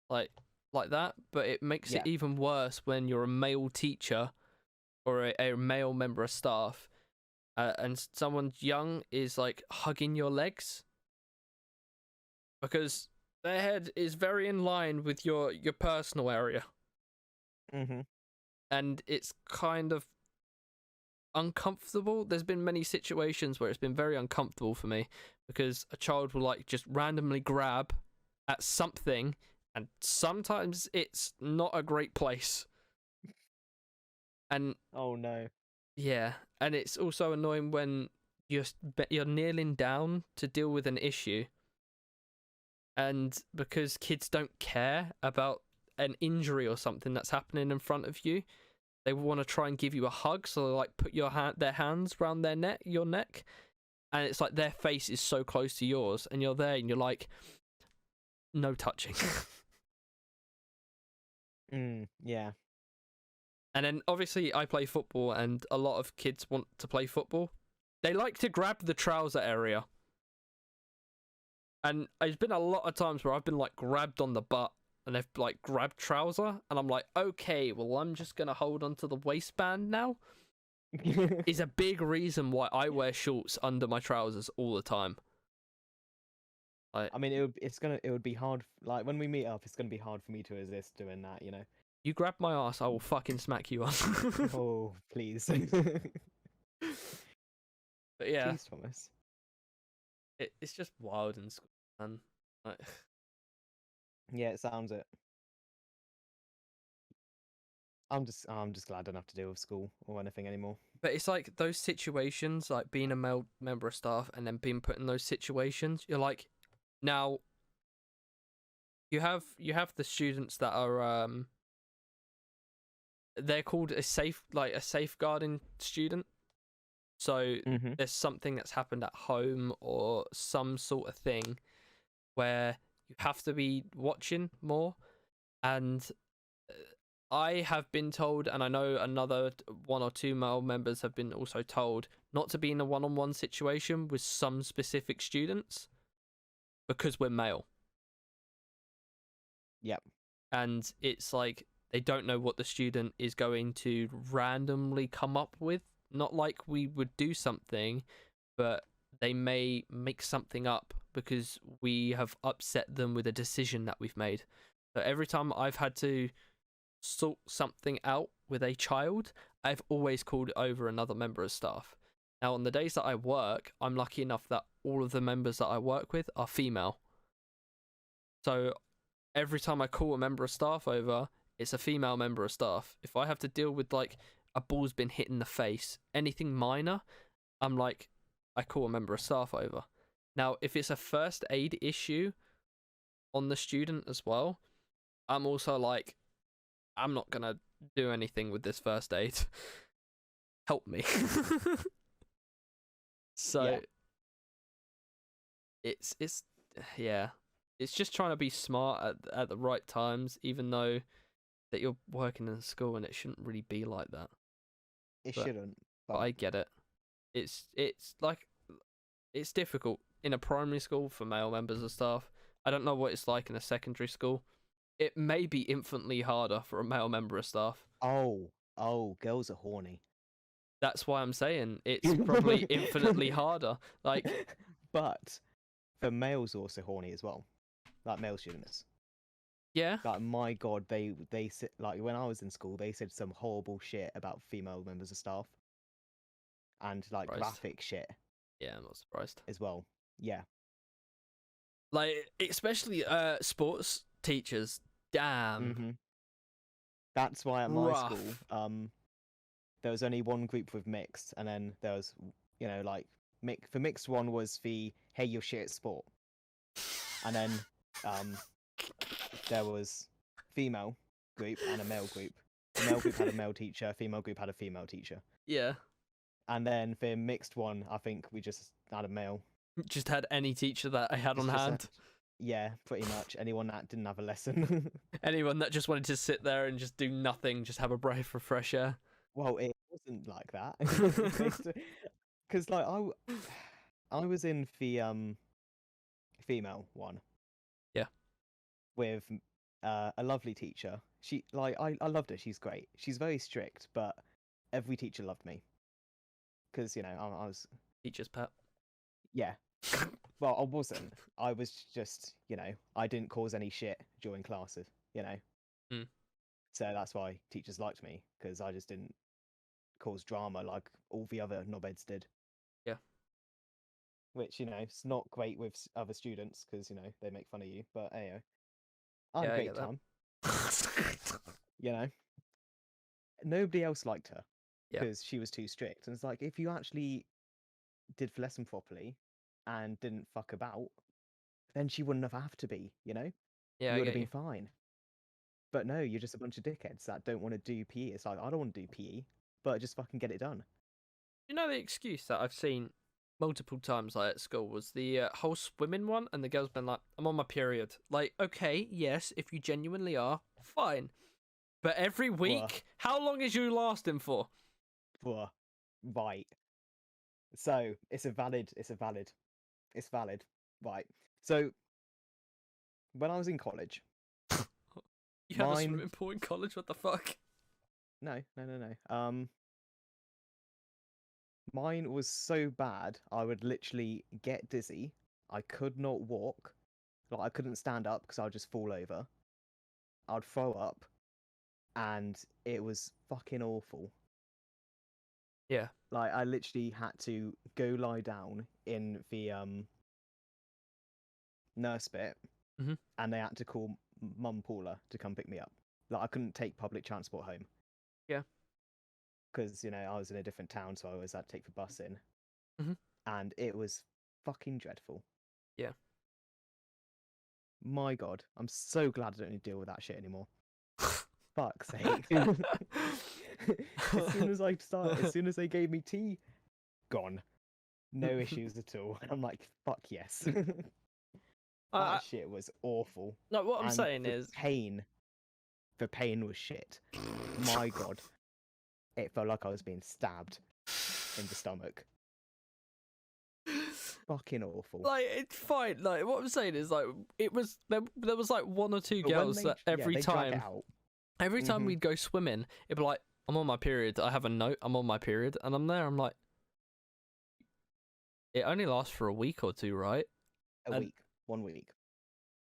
like that. But it makes it Yeah. even worse when you're a male teacher or a male member of staff, and someone young is like hugging your legs because their head is very in line with your personal area, Mm-hmm. and it's kind of uncomfortable. There's been many situations where it's been very uncomfortable for me because a child will like just randomly grab at something, and sometimes it's not a great place. And Oh no. yeah, and it's also annoying when you're kneeling down to deal with an issue, and because kids don't care about an injury or something that's happening in front of you, they want to try and give you a hug. So they like put their hands around your neck, and it's like their face is so close to yours, and you're there, and you're like, no touching. Yeah. And then obviously I play football and a lot of kids want to play football. They like to grab the trouser area. And there's been a lot of times where I've been like grabbed on the butt and they've like grabbed trouser and I'm like, okay, well I'm just going to hold onto the waistband now. is a big reason why I wear shorts under my trousers all the time. I mean, it would be hard. Like when we meet up, it's gonna be hard for me to resist doing that. You know. You grab my ass, I will fucking smack you up. Oh, please. But yeah, Please, Thomas. it's just wild in school, man. Like, Yeah, it sounds it. I'm just glad I don't have to deal with school or anything anymore. but it's like those situations, like being a male member of staff and then being put in those situations. You're like, now you have the students that are they're called a safeguarding student. So Mm-hmm. there's something that's happened at home or some sort of thing where you have to be watching more. And I have been told, and I know another one or two male members have been also told, not to be in a one-on-one situation with some specific students because we're male. Yep. And it's like they don't know what the student is going to randomly come up with. Not like we would do something, but they may make something up because we have upset them with a decision that we've made. So every time I've had to sort something out with a child, I've always called over another member of staff. Now, on the days that I work, I'm lucky enough that all of the members that I work with are female. So every time I call a member of staff over, it's a female member of staff. If I have to deal with like a ball's been hit in the face, anything minor, I'm like, I call a member of staff over. Now, if it's a first aid issue on the student as well, I'm also like, I'm not gonna do anything with this first aid. Help me. So Yeah. it's yeah, it's just trying to be smart at the right times, even though that you're working in school and it shouldn't really be like that. It But- shouldn't. But I get it. It's like it's difficult in a primary school for male members of staff. I don't know what it's like in a secondary school. It may be infinitely harder for a male member of staff. Oh, girls are horny. That's why I'm saying it's probably infinitely harder. Like, But the males are also horny as well. Like male students. yeah, Like my god, they said, like when I was in school, they said some horrible shit about female members of staff, and like Christ. graphic shit yeah, I'm not surprised. as well. Yeah. Like, especially sports teachers. Damn. Hmm. That's why at my school, Rough. there was only one group with mixed, and then there was, like the mixed one was the hey you're shit at sport, and then there was female group and a male group. The male group had a male teacher, female group had a female teacher, Yeah. and then the mixed one, I think we just had a male. Just had any teacher that I had on It's just a- hand. Yeah, pretty much anyone that didn't have a lesson. Anyone that just wanted to sit there and just do nothing, just have a breath of fresh air. Well, it wasn't like that. Because like I was in the female one. Yeah. With a lovely teacher. She I loved her. She's great. She's very strict, but every teacher loved me. Because I was Teacher's pet. yeah. Well, I wasn't. I was just I didn't cause any shit during classes. Mm. So that's why teachers liked me, because I just didn't cause drama like all the other knobheads did. Yeah. Which it's not great with other students because they make fun of you. But hey, I had Yeah, a I great get that. time. Nobody else liked her Yeah. because she was too strict. And it's like, if you actually did the lesson properly and didn't fuck about, then she wouldn't have to be. Yeah, You I would have get been you. fine. But no, you're just a bunch of dickheads that don't want to do PE. It's like, I don't want to do PE, but just fucking get it done. You know, the excuse that I've seen multiple times like at school was the whole swimming one, and the girl's been like, I'm on my period. Like, okay, yes, if you genuinely are, fine. But every week, how long is you lasting for? Bruh. Right. So it's valid. Right. So when I was in college, You have a Mine- swimming pool in college? What the fuck? no. Mine was so bad, I would literally get dizzy. I could not walk. Like, I couldn't stand up because I would just fall over. I'd throw up, and it was fucking awful. Yeah. Like, I literally had to go lie down in the nurse bit, Mhm. and they had to call Mum Paula to come pick me up. Like, I couldn't take public transport home. Yeah. Because, I was in a different town, so I always had to take the bus in. Mhm. And it was fucking dreadful. Yeah. My God, I'm so glad I don't need to deal with that shit anymore. Fuck's sake. As soon as they gave me tea, gone. No issues at all. And I'm like, fuck yes. That shit was awful. No, what I'm And saying the is, the pain was shit. My God. It felt like I was being stabbed in the stomach. Fucking awful. like, it's fine. Like, what I'm saying is, like, it was there was like one or two But when girls they- that every they drag it time out, every time Mhm. we'd go swimming, it'd be like, I'm on my period. I have a note. I'm on my period, and I'm there. I'm like, it only lasts for a week or two, right? a week. 1 week.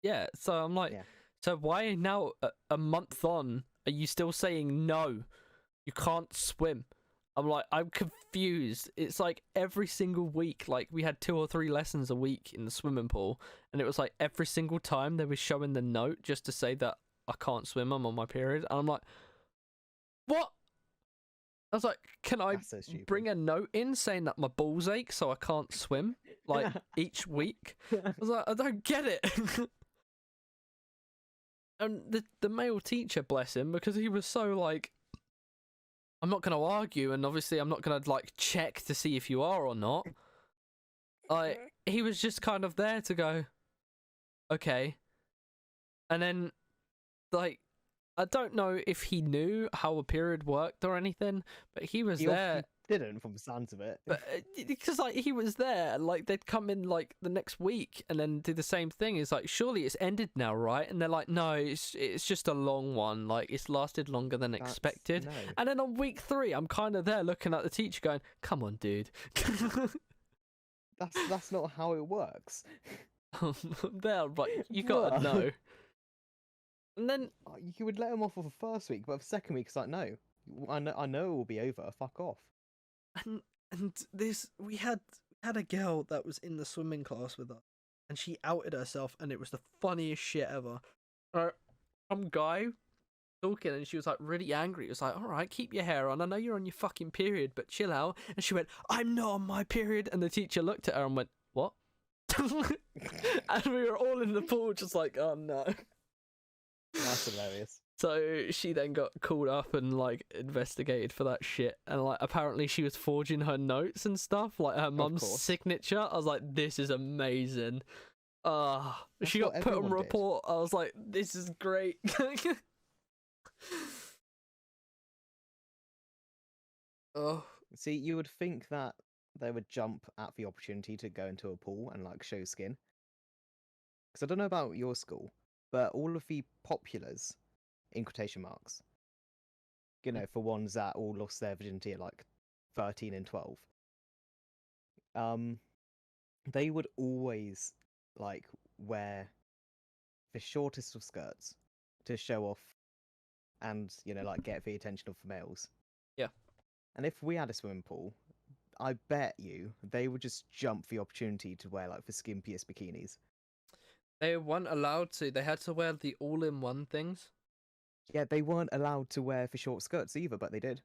Yeah. So I'm like, Yeah. so why now a month on are you still saying no? You can't swim. I'm like, I'm confused. It's like every single week, like we had 2 or 3 lessons a week in the swimming pool, and it was like every single time they were showing the note just to say that I can't swim, I'm on my period, and I'm like, what? I was like, can I That's so stupid. bring a note in saying that my balls ache so I can't swim like each week? I was like, I don't get it. And the male teacher, bless him, because he was so like, I'm not going to argue, and obviously I'm not going to like check to see if you are or not. Like, he was just kind of there to go, okay. And then, like, I don't know if he knew how a period worked or anything, but he was He there. obviously didn't, from the sounds of it. But because like he was there, like they'd come in like the next week and then do the same thing. It's like, surely it's ended now, right? And they're like, no, it's just a long one. Like it's lasted longer than That's- expected. No. And then on week 3, I'm kind of there looking at the teacher, going, "Come on, dude." That's not how it works. I'm there, but you gotta Bruh. know. And then You would let him off of the first week, but the second week it's like, no, I know it will be over. Fuck off. and this we had a girl that was in the swimming class with us, and she outed herself, and it was the funniest shit ever. Some guy talking, and she was like really angry. It was like, all right, keep your hair on. I know you're on your fucking period, but chill out. And she went, I'm not on my period. And the teacher looked at her and went, what? And we were all in the pool, just like, oh no. That's hilarious. So she then got called up and like investigated for that shit, and like apparently she was forging her notes and stuff, like her mum's course. signature. I was like, this is amazing. That's She got what put on everyone did. report. I was like, this is great. Oh, See, you would think that they would jump at the opportunity to go into a pool and like show skin. Because I don't know about your school, but all of the populars, in quotation marks, for ones that all lost their virginity at like 13 and 12, they would always like wear the shortest of skirts to show off and like get the attention of the males. Yeah. And if we had a swimming pool, I bet you they would just jump the opportunity to wear like the skimpiest bikinis. they weren't allowed to. They had to wear the all-in-one things. Yeah, they weren't allowed to wear the short skirts either, but they did.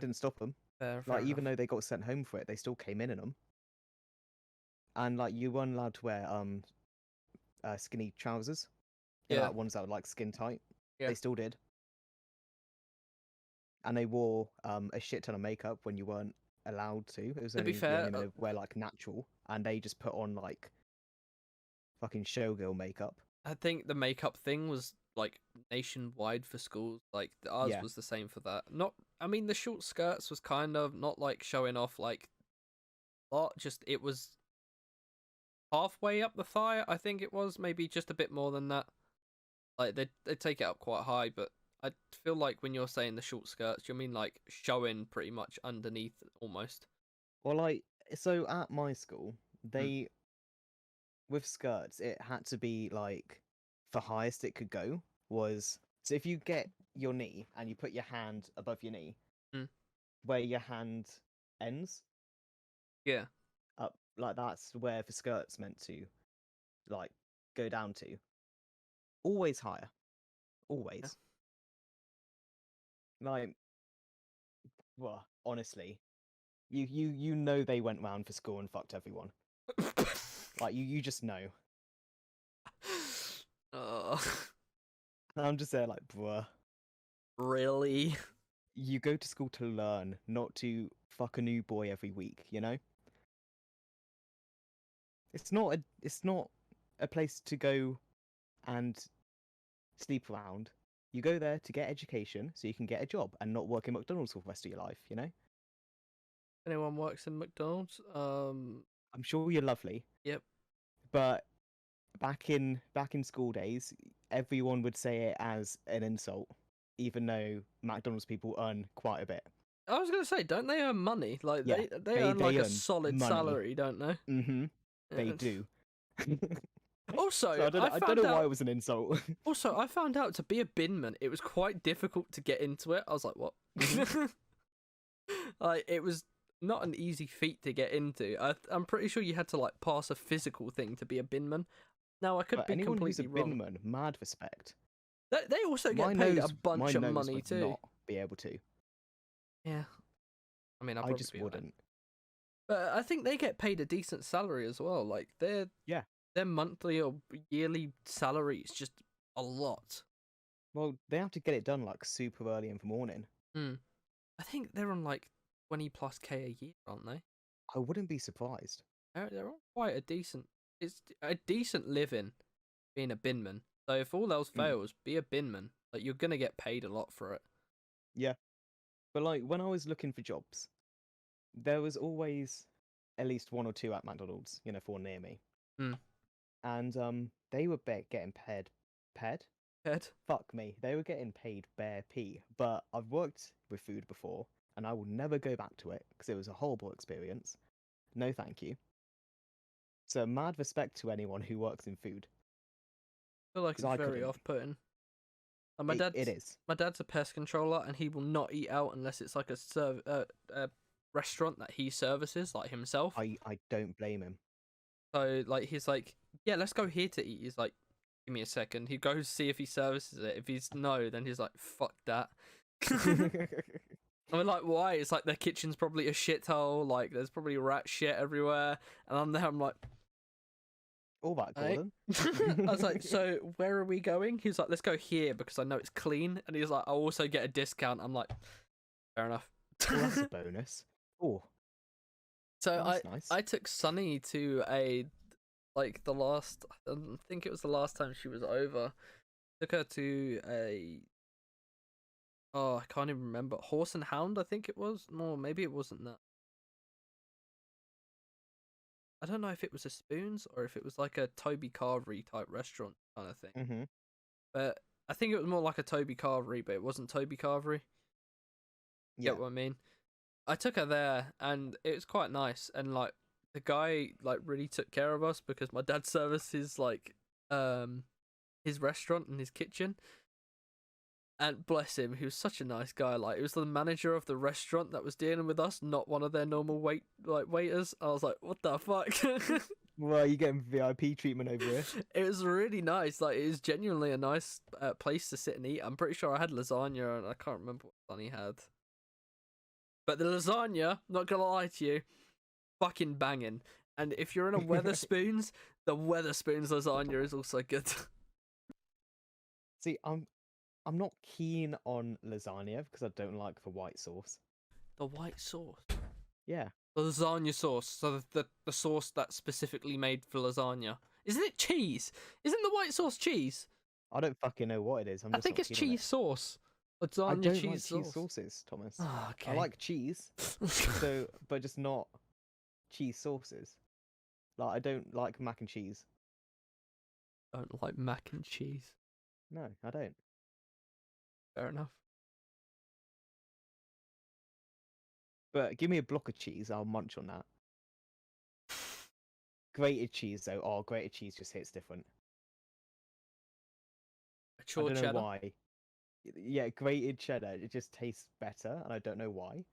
Didn't stop them. Fair Like, even enough. though they got sent home for it, they still came in them. And like, you weren't allowed to wear skinny trousers. Yeah. Like, ones that were like skin tight. Yeah. They still did. And they wore a shit ton of makeup when you weren't allowed to. It was To be only fair, meant to wear like natural, and they just put on like fucking showgirl makeup. I think the makeup thing was like nationwide for schools. Like ours Yeah. was the same for that. I mean, the short skirts was kind of not like showing off like a lot. Just it was halfway up the thigh. I think it was maybe just a bit more than that. Like they take it up quite high, but I feel like when you're saying the short skirts, you mean like showing pretty much underneath almost. Well, like, so at my school, Mm. they with skirts, it had to be like the highest it could go was so if you get your knee and you put your hand above your knee, Mm. where your hand ends Yeah. up, like that's where the skirt's meant to like go down to. Always higher, always. Like, well, honestly, you know they went round for school and fucked everyone. Like you just know. Oh, And I'm just there like, bruh. really? You go to school to learn, not to fuck a new boy every week, you know? It's not a place to go and sleep around. You go there to get education so you can get a job and not work in McDonald's for the rest of your life, you know? Anyone works in McDonald's? I'm sure you're lovely, Yep. but back in school days, everyone would say it as an insult, even though McDonald's people earn quite a bit. I was gonna say, don't they earn money? Like Yeah, they earn like they a earn solid money. salary, don't they? Mm-hmm. They Yeah. do. Also, So I don't found know why out. it was an insult. Also, I found out to be a binman, it was quite difficult to get into it. I was like, what? Like, it was not an easy feat to get into. I'm pretty sure you had to like pass a physical thing to be a binman. Now I could But be anyone who's a completely wrong. binman, mad respect. They also get My paid a nose- bunch my of nose money would too. not be able to. Yeah. I mean, I'll I probably just be alright. wouldn't. But I think they get paid a decent salary as well. Like their Yeah. their monthly or yearly salary is just a lot. Well, they have to get it done like super early in the morning. I think they're on like 20 plus K a year, aren't they? I wouldn't be surprised. They're on quite a decent. It's a decent living being a binman. So if all else fails, be a binman. Like you're gonna get paid a lot for it. But like when I was looking for jobs, there was always at least one or two at McDonald's, for near me. Mm. And they were getting paid. Ed? Fuck me, they were getting paid bare p. But I've worked with food before, and I will never go back to it because it was a horrible experience. No, thank you. So mad respect to anyone who works in food. I feel like 'Cause it's I very couldn't. off-putting. And my It is. dad's a pest controller, and he will not eat out unless it's like a restaurant that he services, like himself. I don't blame him. So like he's like, yeah, let's go here to eat. He's like, give me a second. He goes see if he services it. If he's no, then he's like, fuck that. I'm like, why? It's like their kitchen's probably a shithole. Like there's probably rat shit everywhere, and I'm there. I'm like, All right, Hey. Gordon. I was like, so where are we going? He was like, let's go here because I know it's clean. And he was like, I'll also get a discount. I'm like, fair enough. Well, that's a bonus. Oh, So that's nice. I took Sunny to I think it was the last time she was over. Took her to I can't even remember. Horse and Hound, I think it was. No, maybe it wasn't that. I don't know if it was a Spoons or if it was like a Toby Carvery type restaurant kind of thing. Mm-hmm. But I think it was more like a Toby Carvery, but it wasn't Toby Carvery. Yeah. Get what I mean? I took her there, and it was quite nice. And like the guy, like really took care of us because my dad services like his restaurant and his kitchen. And bless him, he was such a nice guy. Like it was the manager of the restaurant that was dealing with us, not one of their normal waiters. I was like, what the fuck? Well, you getting VIP treatment over here. It was really nice. Like it was genuinely a nice place to sit and eat. I'm pretty sure I had lasagna, and I can't remember what Sonny had. But the lasagna, not gonna lie to you, fucking banging. And if you're in a Weatherspoons, the Weatherspoons lasagna is also good. See, I'm not keen on lasagna because I don't like the white sauce. The white sauce. Yeah. The lasagna sauce. So the sauce that's specifically made for lasagna. Isn't it cheese? Isn't the white sauce cheese? I don't fucking know what it is. I think it's cheese sauce. Lasagna I don't cheese like sauce. cheese sauces, Thomas. Oh, okay. I like cheese, so but just not cheese sauces. Like I don't like mac and cheese. Don't like mac and cheese. No, I don't. Fair enough. But give me a block of cheese, I'll munch on that. Grated cheese though, oh, grated cheese just hits different. I Mature don't know cheddar. why. Yeah, grated cheddar, it just tastes better, and I don't know why.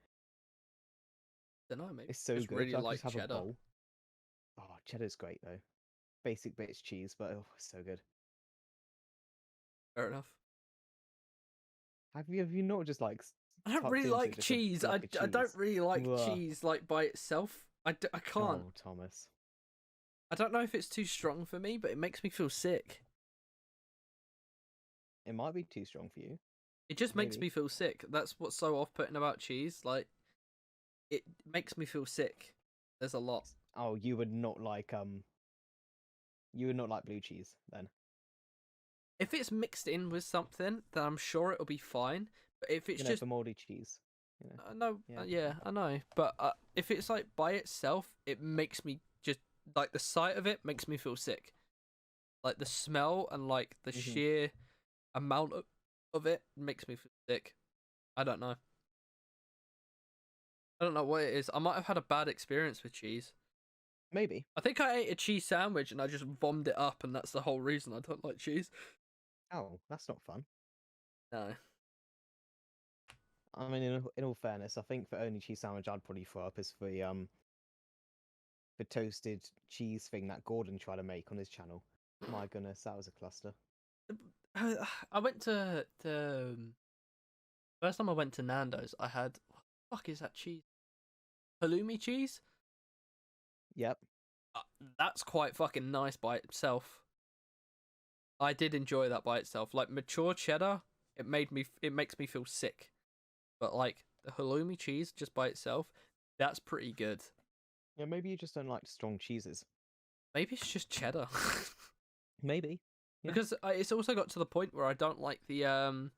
Don't know, maybe. It's so Just good. really I could like just have cheddar. a bowl. Oh, cheddar's great though. Basic bits cheese, but oh, it's so good. Fair enough. Have you not just like I don't tucked really into like just a cheese. block I of don't cheese? really like Ugh. cheese like by itself. I can't. Oh, Thomas. I don't know if it's too strong for me, but it makes me feel sick. It might be too strong for you. It just makes Maybe. me feel sick. That's what's so off-putting about cheese. Like, it makes me feel sick. There's a lot. Oh, you would not like blue cheese then. If it's mixed in with something, then I'm sure it'll be fine. But if it's You know, just for moldy cheese. You know. no, Yeah. yeah, I know. But if it's like by itself, it makes me just like the sight of it makes me feel sick. Like the smell and like the Mhm. sheer amount of it makes me feel sick. I don't know. I don't know what it is. I might have had a bad experience with cheese. Maybe. I think I ate a cheese sandwich and I just vomited it up, and that's the whole reason I don't like cheese. Oh, that's not fun. No. I mean, in all fairness, I think the only cheese sandwich I'd probably throw up is the toasted cheese thing that Gordon tried to make on his channel. My goodness, that was a cluster. I went to first time I went to Nando's. I had what the fuck is that cheese? Halloumi cheese. Yep. That's quite fucking nice by itself. I did enjoy that by itself. Like mature cheddar, it makes me feel sick. But like the halloumi cheese just by itself, that's pretty good. Yeah, maybe you just don't like strong cheeses. Maybe it's just cheddar. Maybe. Yeah. Because it's also got to the point where I don't like the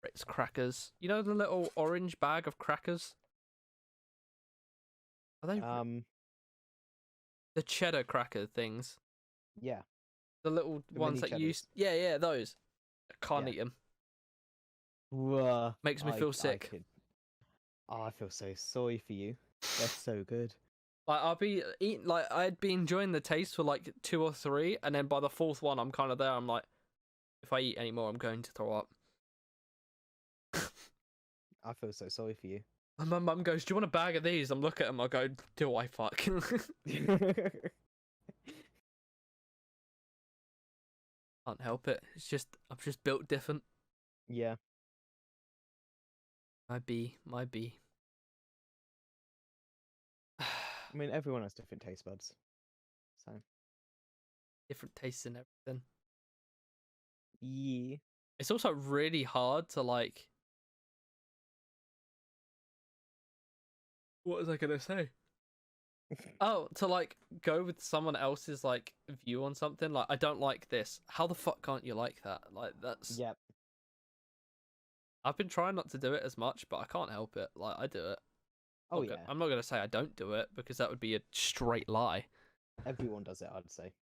Ritz crackers. You know the little orange bag of crackers? Are they the cheddar cracker things? Yeah. The little The ones mini that you cheddars. yeah, those. I can't Yeah. eat them. Makes me feel sick. I feel so sorry for you. They're so good. Like I'd be enjoying the taste for like 2 or 3, and then by the 4th one, I'm kind of there. I'm like, if I eat any more, I'm going to throw up. I feel so sorry for you. And my mum goes, "Do you want a bag of these?" I'm looking at them. I go, "Do I fuck?" Can't help it. It's just I'm just built different. Yeah. Might be. I mean, everyone has different taste buds. So. Different tastes and everything. Yeah. It's also really hard to like. What was I gonna say? Oh, to like go with someone else's like view on something. Like, I don't like this. How the fuck can't you like that? Like, that's. Yep. I've been trying not to do it as much, but I can't help it. Like, I do it. Oh Okay, yeah. I'm not gonna say I don't do it because that would be a straight lie. Everyone does it, I'd say.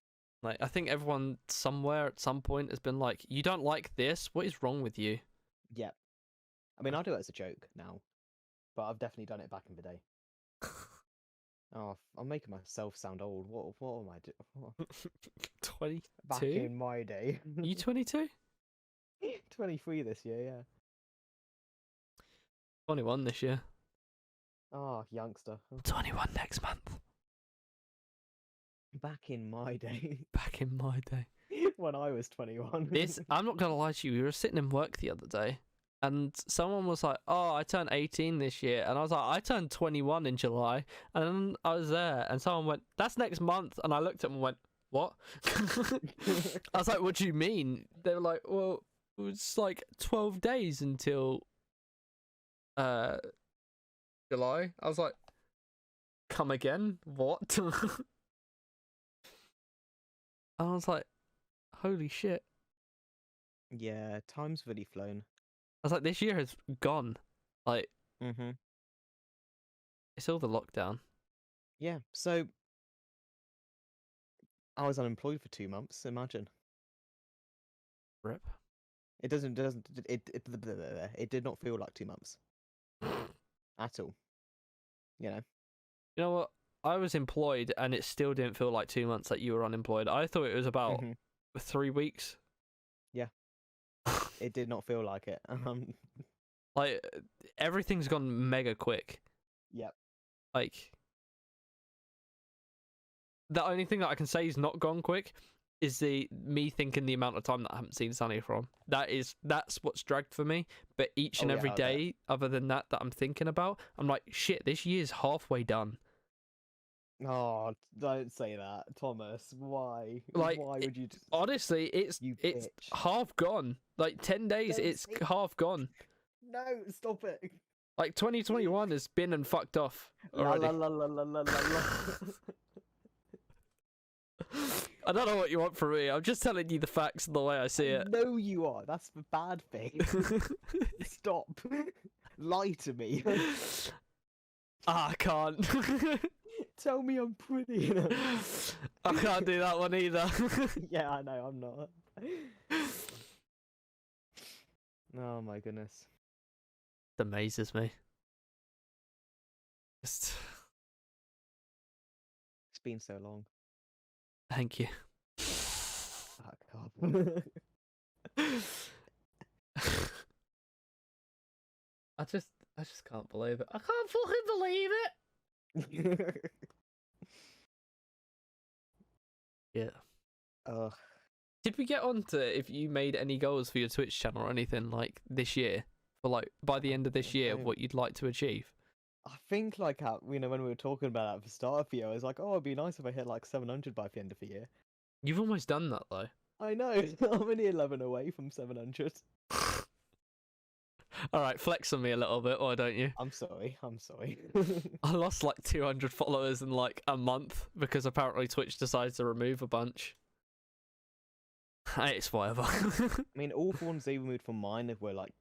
Like, I think everyone somewhere at some point has been like, "You don't like this? What is wrong with you?" Yep. I mean, I do it as a joke now, but I've definitely done it back in the day. Oh, I'm making myself sound old. What am I doing? 22. Back in my day. You 22? 23 this year, yeah. 21 this year. Oh, youngster. 21 next month. Back in my day. Back in my day. When I was 21. I'm not gonna lie to you. We were sitting in work the other day, and someone was like, "Oh, I turned 18 this year," and I was like, "I turned 21 in July," and then I was there, and someone went, "That's next month," and I looked at them and went, "What?" I was like, "What do you mean?" They were like, "Well, it's like 12 days until July." I was like, "Come again? What?" I was like, "Holy shit." Yeah, time's really flown. I was like, this year has gone. Like, Mm-hmm. it's all the lockdown. Yeah, so I was unemployed for 2 months, imagine. Rip. It it did not feel like 2 months at all. You know. You know what? I was employed and it still didn't feel like 2 months that you were unemployed. I thought it was about Mhm. 3 weeks. Yeah. It did not feel like it. Like, everything's gone mega quick. Yep. Like, the only thing that I can say is not gone quick is me thinking the amount of time that I haven't seen Sunny from. That's what's dragged for me. But each and Oh, yeah, every I bet. day, other than that I'm thinking about, I'm like, shit, this year's halfway done. Oh, don't say that, Thomas. Why? Like, Why would you? Honestly, it's You it's bitch. half gone. Like 10 days, Don't it's say- half gone. No, stop it. Like 2021 has been and fucked off La already. la la la la la la la. I don't know what you want from me. I'm just telling you the facts and the way I see it. No, you are. That's the bad thing. Stop. Lie to me. I can't. Tell me I'm pretty. I can't do that one either. Yeah, I know. I'm not. Oh my goodness. It amazes me. Just It's been so long. thank you. Fuck off. I just can't believe it. I can't fucking believe it. Yeah. Ugh. Did we get on to if you made any goals for your Twitch channel or anything like this year? For like by the end of this year, No. what you'd like to achieve? I think like how, when we were talking about that at the start of the year, I was like, oh, it'd be nice if I hit like 700 by the end of the year. You've almost done that though. I know. I'm only 11 away from 700. All right, flex on me a little bit, why don't you? I'm sorry. I'm sorry. I lost like 200 followers in like a month because apparently Twitch decided to remove a bunch. It's whatever. I mean, all the ones they removed from mine were like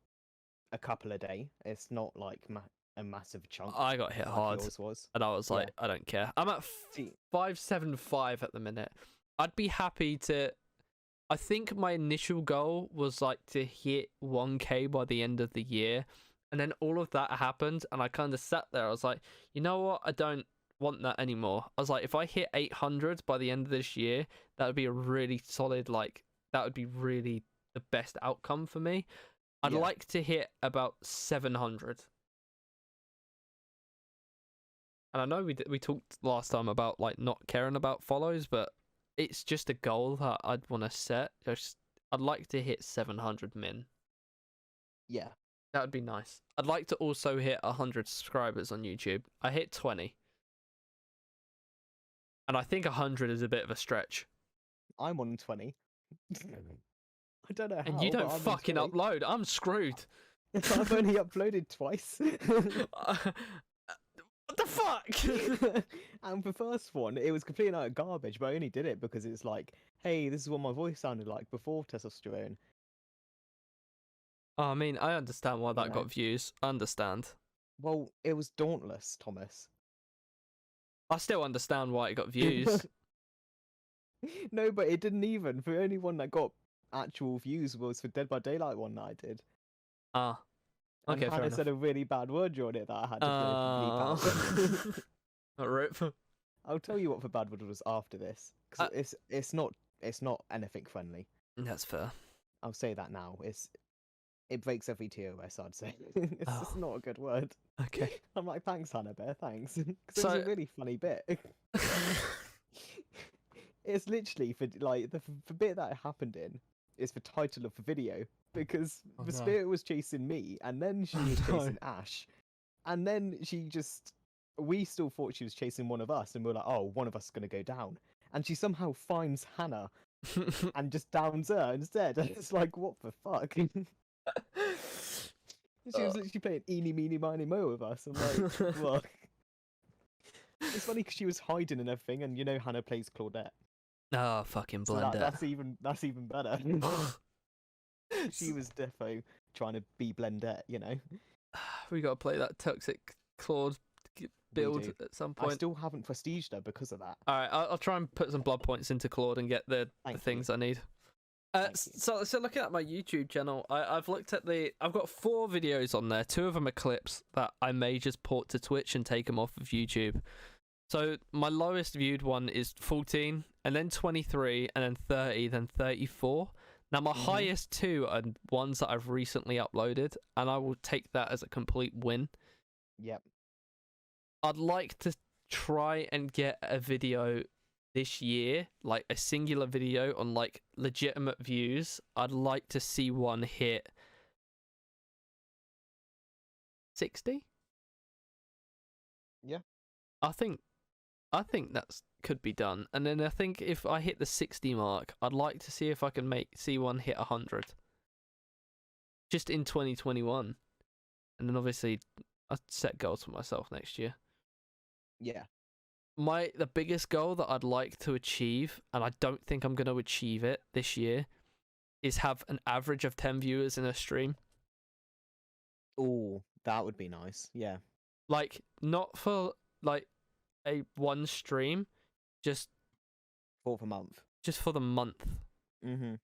a couple a day. It's not like a massive chunk. I got hit like hard, yours was. and I was Yeah. like, I don't care. I'm at See, 575 at the minute. I'd be happy to. I think my initial goal was like to hit 1K by the end of the year, and then all of that happened, and I kind of sat there. I was like, you know what? I don't want that anymore. I was like, if I hit 800 by the end of this year, that would be a really solid, like, that would be really the best outcome for me. I'd Yeah. like to hit about 700. And I know we talked last time about like not caring about follows, but it's just a goal that I'd want to set. I'd like to hit 700 min. yeah. That would be nice. I'd like to also hit 100 subscribers on YouTube. I hit 20. And I think 100 is a bit of a stretch. I'm on 20. I don't know how. And you but don't I'm on fucking 20. upload. I'm screwed. I've only uploaded twice. What the fuck? And the first one, it was completely utter garbage, but I only did it because it's like, hey, this is what my voice sounded like before testosterone. Oh, I mean, I understand why that know. got views. I understand. Well, it was dauntless, Thomas. I still understand why it got views. No, but it didn't even. The only one that got actual views was the Dead by Daylight one that I did. Ah. And Okay, fair Hannah enough. said a really bad word during it that I had to bleep out. Rip. I'll tell you what the bad word was after this, because it's not anything friendly. That's fair. I'll say that now. It breaks every TOS, I'd say. It's just not a good word. Okay. I'm like, thanks, Hannah Bear, thanks. 'Cause it So- was a really funny bit. It's literally for like the bit that it happened in is the title of the video because Oh, the no. spirit was chasing me and then she Oh, was no. chasing Ash, and then we still thought she was chasing one of us, and we are like, oh, one of us is gonna go down, and she somehow finds Hannah and just downs her instead. And it's like, what the fuck? She was literally playing eeny, meeny, miny, mo with us. I'm like, what? It's funny because she was hiding and everything, and you know Hannah plays Claudette. Oh, fucking So blend it. that's even better. She was defo trying to be Blendette, you know. We gotta play that toxic Claude build do. at some I point. still haven't prestiged her because of that. Alright, I'll try and put some blood points into Claude and get the Thank you. things I need. Thank you. So looking at my YouTube channel, I've looked at I've got 4 videos on there. 2 of them are clips that I may just port to Twitch and take them off of YouTube. So my lowest viewed one is 14, and then 23, and then 30, then 34. Now my highest 2 are ones that I've recently uploaded, and I will take that as a complete win. Yep. I'd like to try and get a video this year, like a singular video on like legitimate views. I'd like to see one hit 60. Yeah. I think that's could be done. And then I think if I hit the 60 mark, I'd like to see if I can see one hit 100 just in 2021. And then obviously I set goals for myself next year. Yeah. The biggest goal that I'd like to achieve, and I don't think I'm going to achieve it this year, is have an average of 10 viewers in a stream. Oh, that would be nice. Yeah. Like, not for like a one stream, just For the month. for the month. Mm-hmm.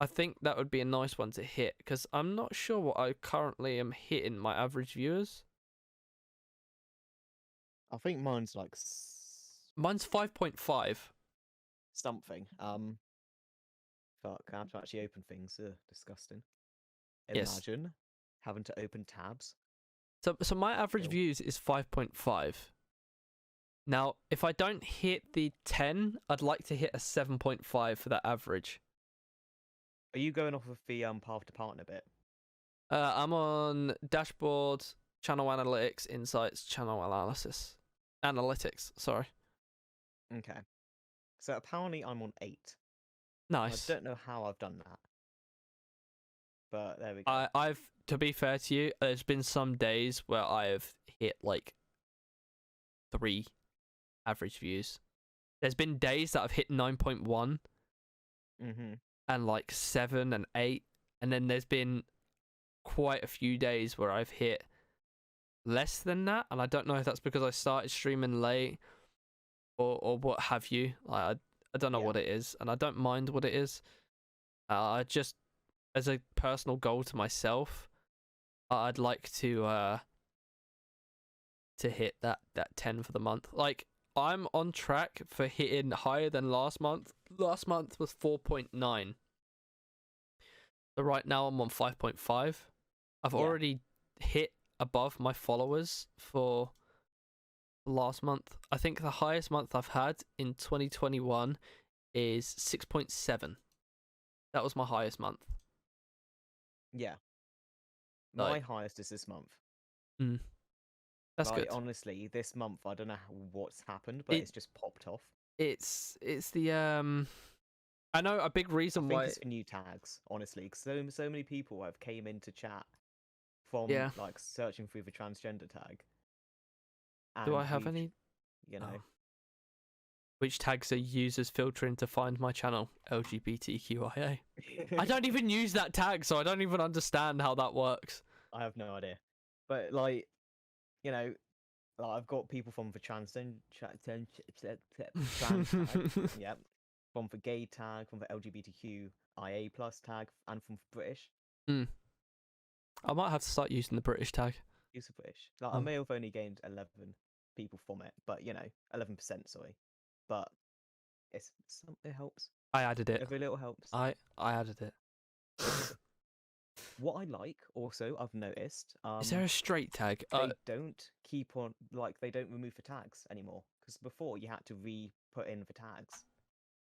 I think that would be a nice one to hit, because I'm not sure what I currently am hitting my average viewers. I think mine's like Mine's 5.5. something. Fuck, I have to actually open things. Disgusting. Yes. Imagine having to open tabs. So my average Cool. views is 5.5. Now, if I don't hit the 10, I'd like to hit a 7.5 for that average. Are you going off of the path to partner bit? I'm on dashboard, channel analytics, insights, channel analytics. Sorry. Okay. So apparently I'm on 8. Nice. I don't know how I've done that. But there we go. I've, to be fair to you, there's been some days where I have hit like 3 average views. There's been days that I've hit 9.1 Mm-hmm. and like 7 and 8, and then there's been quite a few days where I've hit less than that, and I don't know if that's because I started streaming late or what have you. Like, I don't know what it is, and I don't mind what it is. I just, as a personal goal to myself, I'd like to hit that 10 for the month. Like, I'm on track for hitting higher than last month. Last month was 4.9. So right now I'm on 5.5. I've already hit above my followers for last month. I think the highest month I've had in 2021 is 6.7. That was my highest month. Yeah. My Like- highest is this month. That's Like, good. honestly, this month I don't know what's happened, but it's just popped off. It's the I know a big I reason think why. it's for new tags, honestly, 'cause so many people have came into chat from Yeah. like searching through the transgender tag. Do I and have we've, any? You know, Oh. Which tags are users filtering to find my channel? LGBTQIA. I don't even use that tag, so I don't even understand how that works. I have no idea, but like, you know, like I've got people from the trans tag, yep, from the gay tag, from the LGBTQIA plus tag, and from British. I might have to start using the British tag. Use of British. Like, I Oh. may have only gained 11 people from it, but you know, 11%, sorry, but it helps. I added it. Every little helps. I added it. What I like, also, I've noticed, Is there a straight tag? they don't keep on, like, they don't remove the tags anymore. Because before you had to re-put in the tags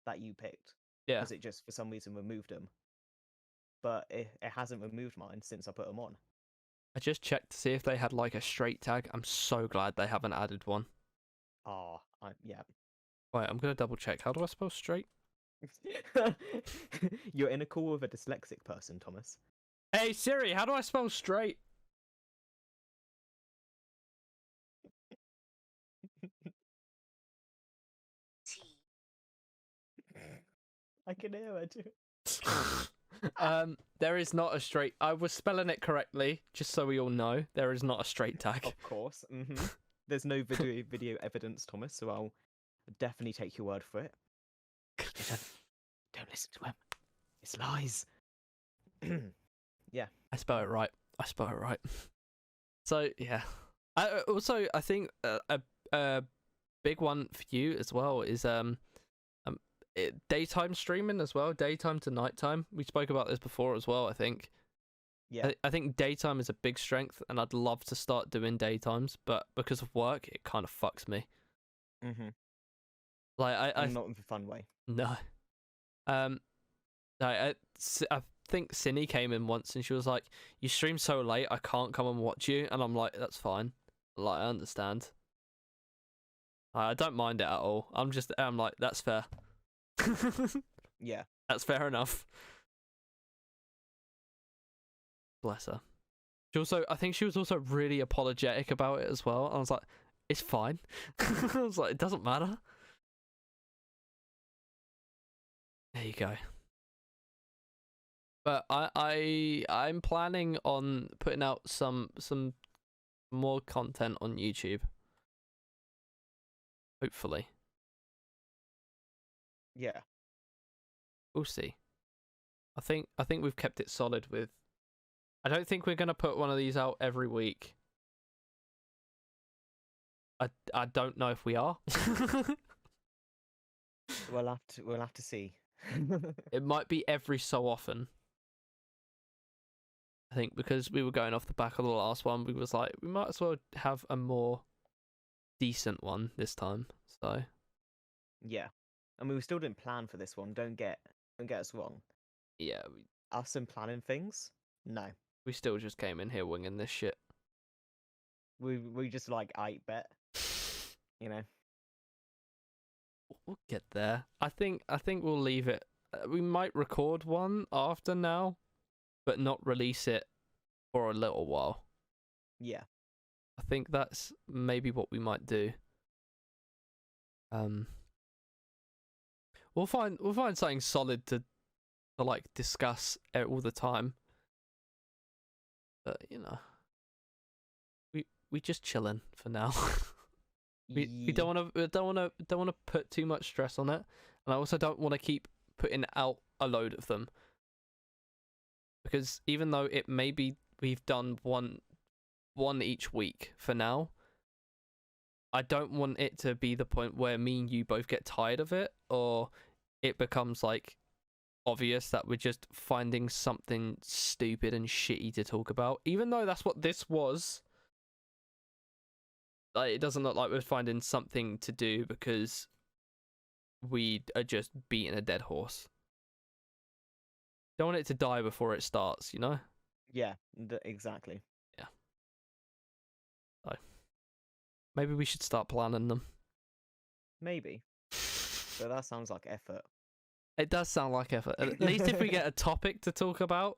that you picked. Yeah. Because it just, for some reason, removed them. But it hasn't removed mine since I put them on. I just checked to see if they had like a straight tag. I'm so glad they haven't added one. Ah, yeah. Wait, I'm gonna double check. How do I spell straight? You're in a call with a dyslexic person, Thomas. Hey Siri, how do I spell straight? I can hear her too. There is not a straight. I was spelling it correctly, just so we all know. There is not a straight tag. Of course. There's no video evidence, Thomas, so I'll definitely take your word for it. Don't listen to him. It's lies. I spell it right. I spell it right. So yeah. I think a big one for you as well is daytime streaming as well, daytime to nighttime. We spoke about this before as well. I think. Yeah. I think daytime is a big strength, and I'd love to start doing daytimes, but because of work, it kind of fucks me. Mm-hmm. Like I'm not in the fun way. No. No, I think Cinny came in once and she was like, "You stream so late, I can't come and watch you." And I'm like, "That's fine. Like, I understand. I don't mind it at all. I'm like, that's fair. Yeah. That's fair enough." Bless her. I think she was also really apologetic about it as well. I was like, "It's fine." I was like, "It doesn't matter." There you go. But I'm planning on putting out some more content on YouTube. Hopefully. Yeah. We'll see. I think we've kept it solid with. I don't think we're gonna put one of these out every week. I don't know if we are. We'll have to see. It might be every so often. I think because we were going off the back of the last one, we was like, we might as well have a more decent one this time. So Yeah. I mean, we still didn't plan for this one. Don't get us wrong. yeah, Us and planning things? No. we still just came in here winging this shit. We just like 8-bet, you know. We'll get there. I think we'll leave it. We might record one after now, but not release it for a little while. Yeah. I think that's maybe what we might do. We'll find something solid to like discuss all the time. But you know, we just chilling for now. we don't want to put too much stress on it, and I also don't want to keep putting out a load of them, because even though it may be we've done one each week for now, I don't want it to be the point where me and you both get tired of it, or it becomes like obvious that we're just finding something stupid and shitty to talk about, even though that's what this was. Like, it doesn't look like we're finding something to do because we are just beating a dead horse. Don't want it to die before it starts, you know? Yeah, exactly. Yeah. So, maybe we should start planning them. Maybe. But that sounds like effort. It does sound like effort. At least if we get a topic to talk about,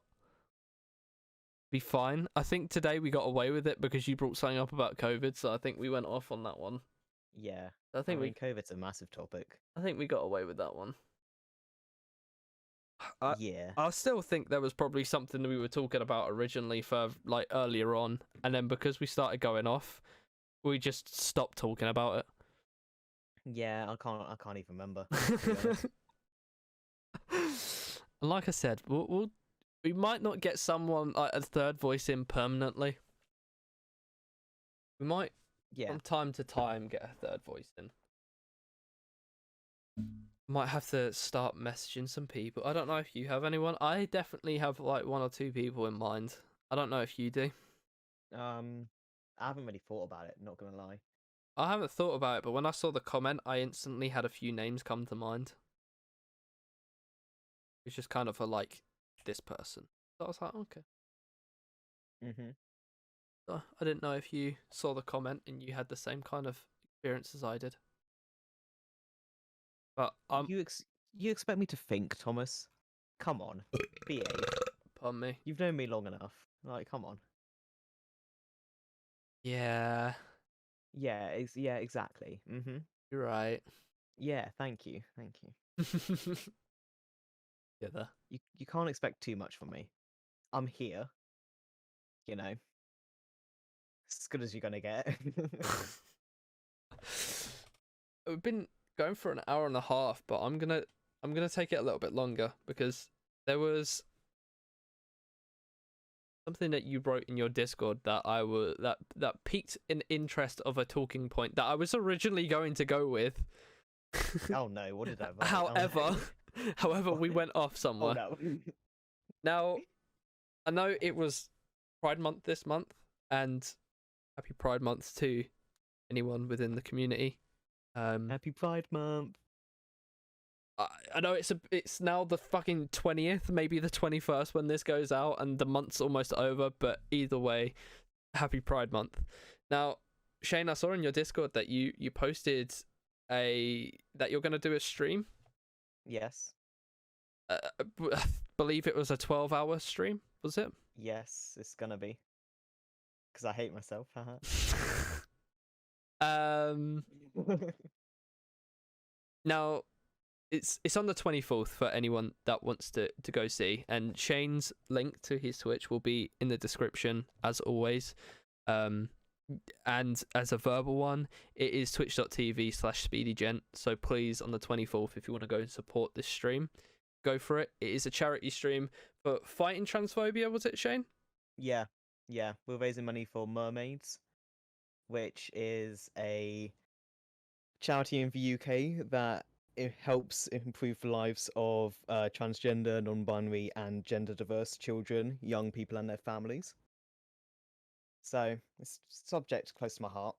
be fine. I think today we got away with it because you brought something up about COVID, so I think we went off on that one. Yeah. I think COVID's a massive topic. I think we got away with that one. Yeah. I still think there was probably something that we were talking about originally for like earlier on, and then because we started going off, we just stopped talking about it. Yeah, I can't even remember. To be honest. And like I said, we might not get someone like a third voice in permanently. We might, Yeah. from time to time, get a third voice in. Might have to start messaging some people. I don't know if you have anyone. I definitely have like 1 or 2 people in mind. I don't know if you do. I haven't really thought about it, not gonna lie. I haven't thought about it, but when I saw the comment, I instantly had a few names come to mind. It's just kind of for like this person. So I was like, okay. Mhm. So I didn't know if you saw the comment and you had the same kind of experience as I did. But You expect me to think, Thomas? Come on, behave. pardon me. You've known me long enough. Like, come on. Yeah, Yeah, exactly. Mhm. you're right. Yeah, thank you. Yeah, there. You can't expect too much from me. I'm here. You know. As good as you're gonna get. We've been going for an hour and a half, but I'm gonna I'm gonna take it a little bit longer because there was something that you wrote in your Discord that that piqued an interest of a talking point that I was originally going to go with. Oh no, what did I write? However, however, we went off Oh somewhere. no. Now, I know it was Pride Month this month, and happy Pride Month to anyone within the community. Happy Pride Month. I know it's now the fucking 20th, maybe the 21st when this goes out, and the month's almost over. But either way, happy Pride Month. Now, Shane, I saw in your Discord that you posted that you're gonna do a stream. Yes. I believe it was a 12-hour stream. Was it? Yes, it's gonna be. Because I hate myself. Haha. Now it's on the 24th for anyone that wants to go see, and Shane's link to his Twitch will be in the description as always. And as a verbal one, it is twitch.tv/speedygent. So please, on the 24th, if you want to go and support this stream, go for it. It is a charity stream for fighting transphobia. Was it, Shane? Yeah. We're raising money for Mermaids, which is a charity in the UK that it helps improve the lives of transgender, non-binary, and gender-diverse children, young people, and their families. So it's a subject close to my heart.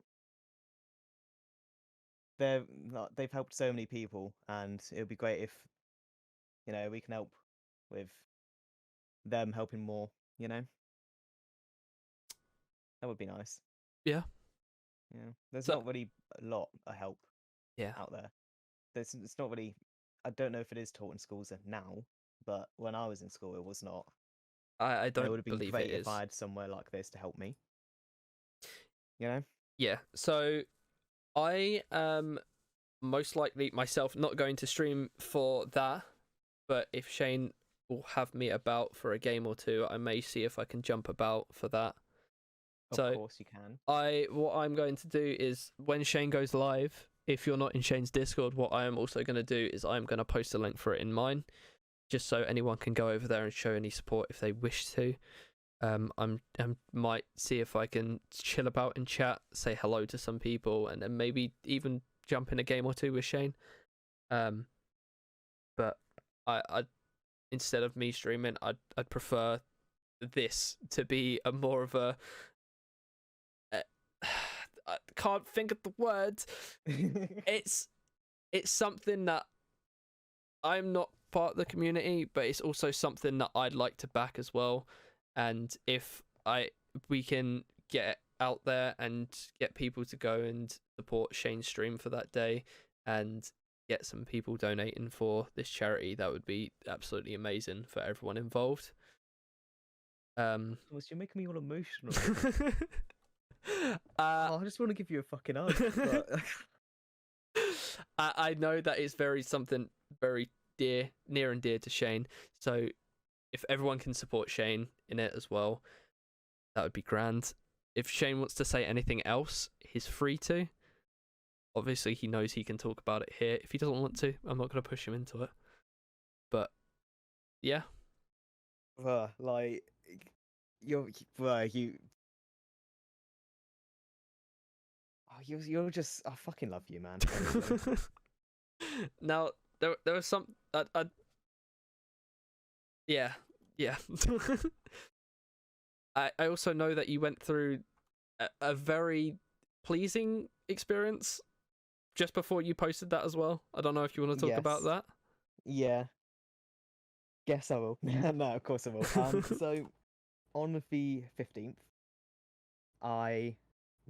They've helped so many people, and it would be great if we can help with them helping more. That would be nice. Yeah. There's So- not really a lot of help out there. It's not really. I don't know if it is taught in schools now, but when I was in school, it was not. I It don't would have been believe great it if is. I had somewhere like this to help me. Yeah, so I am most likely myself not going to stream for that, but if Shane will have me about for a game or two, I may see if I can jump about for that. Of course you can. What I'm going to do is when Shane goes live, if you're not in Shane's Discord, what I am also going to do is I'm going to post a link for it in mine, just so anyone can go over there and show any support if they wish to. I might see if I can chill about in chat, say hello to some people, and then maybe even jump in a game or two with Shane. But I instead of me streaming, I'd prefer this to be a more of a I can't think of the words. It's something that I'm not part of the community, but it's also something that I'd like to back as well. And if we can get out there and get people to go and support Shane's stream for that day and get some people donating for this charity, that would be absolutely amazing for everyone involved. You're making me all emotional. I just want to give you a fucking hug. But... I know that it's something very near and dear to Shane. So if everyone can support Shane in it as well, that would be grand. If Shane wants to say anything else, he's free to. Obviously, he knows he can talk about it here. If he doesn't want to, I'm not going to push him into it. But yeah, like you're just. I fucking love you, man. Now there was some. Yeah. I also know that you went through a very pleasing experience just before you posted that as well. I don't know if you want to talk about Yes. that. Yeah. Guess I will. No, of course I will. So, on the 15th, I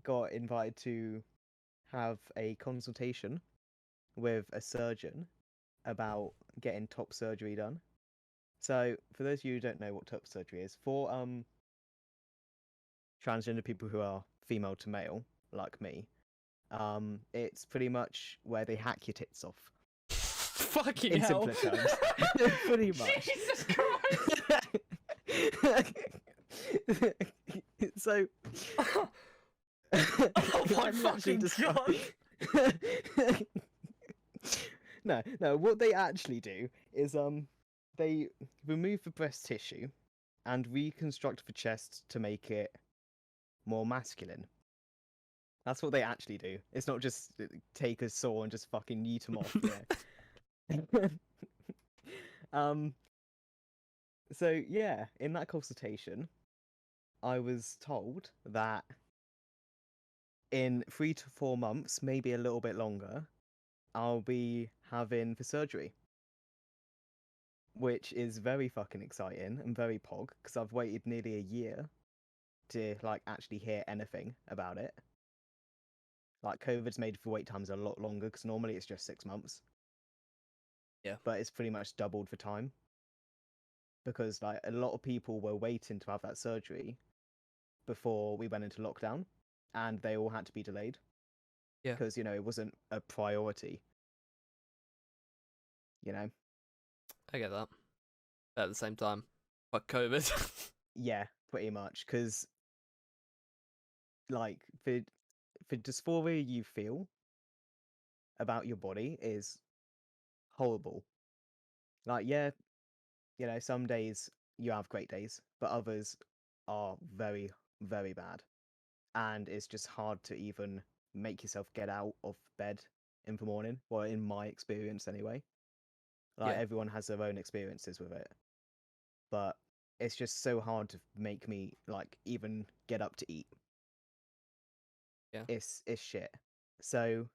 got invited to have a consultation with a surgeon about getting top surgery done. So, for those of you who don't know what top surgery is, for transgender people who are female to male, like me, it's pretty much where they hack your tits off. Fucking In hell. simpler terms. Pretty much. Jesus Christ. So. Oh my let me actually fucking describe- No. What they actually do is they remove the breast tissue and reconstruct the chest to make it more masculine. That's what they actually do. It's not just take a saw and just fucking yeet them off. Yeah. um. So yeah, in that consultation, I was told that in 3 to 4 months, maybe a little bit longer, I'll be having the surgery, which is very fucking exciting and very pog because I've waited nearly a year to like actually hear anything about it. Like COVID's made the wait times a lot longer because normally it's just 6 months. Yeah. But it's pretty much doubled the time because like a lot of people were waiting to have that surgery before we went into lockdown, and they all had to be delayed. Yeah. Because it wasn't a priority. I get that. But at the same time, fuck COVID. Yeah, pretty much. Because like the dysphoria you feel about your body is horrible. Like, yeah, some days you have great days, but others are very, very bad. And it's just hard to even make yourself get out of bed in the morning. Well, in my experience anyway. Like, Yeah. everyone has their own experiences with it. But it's just so hard to make me, like, even get up to eat. Yeah. It's shit. So,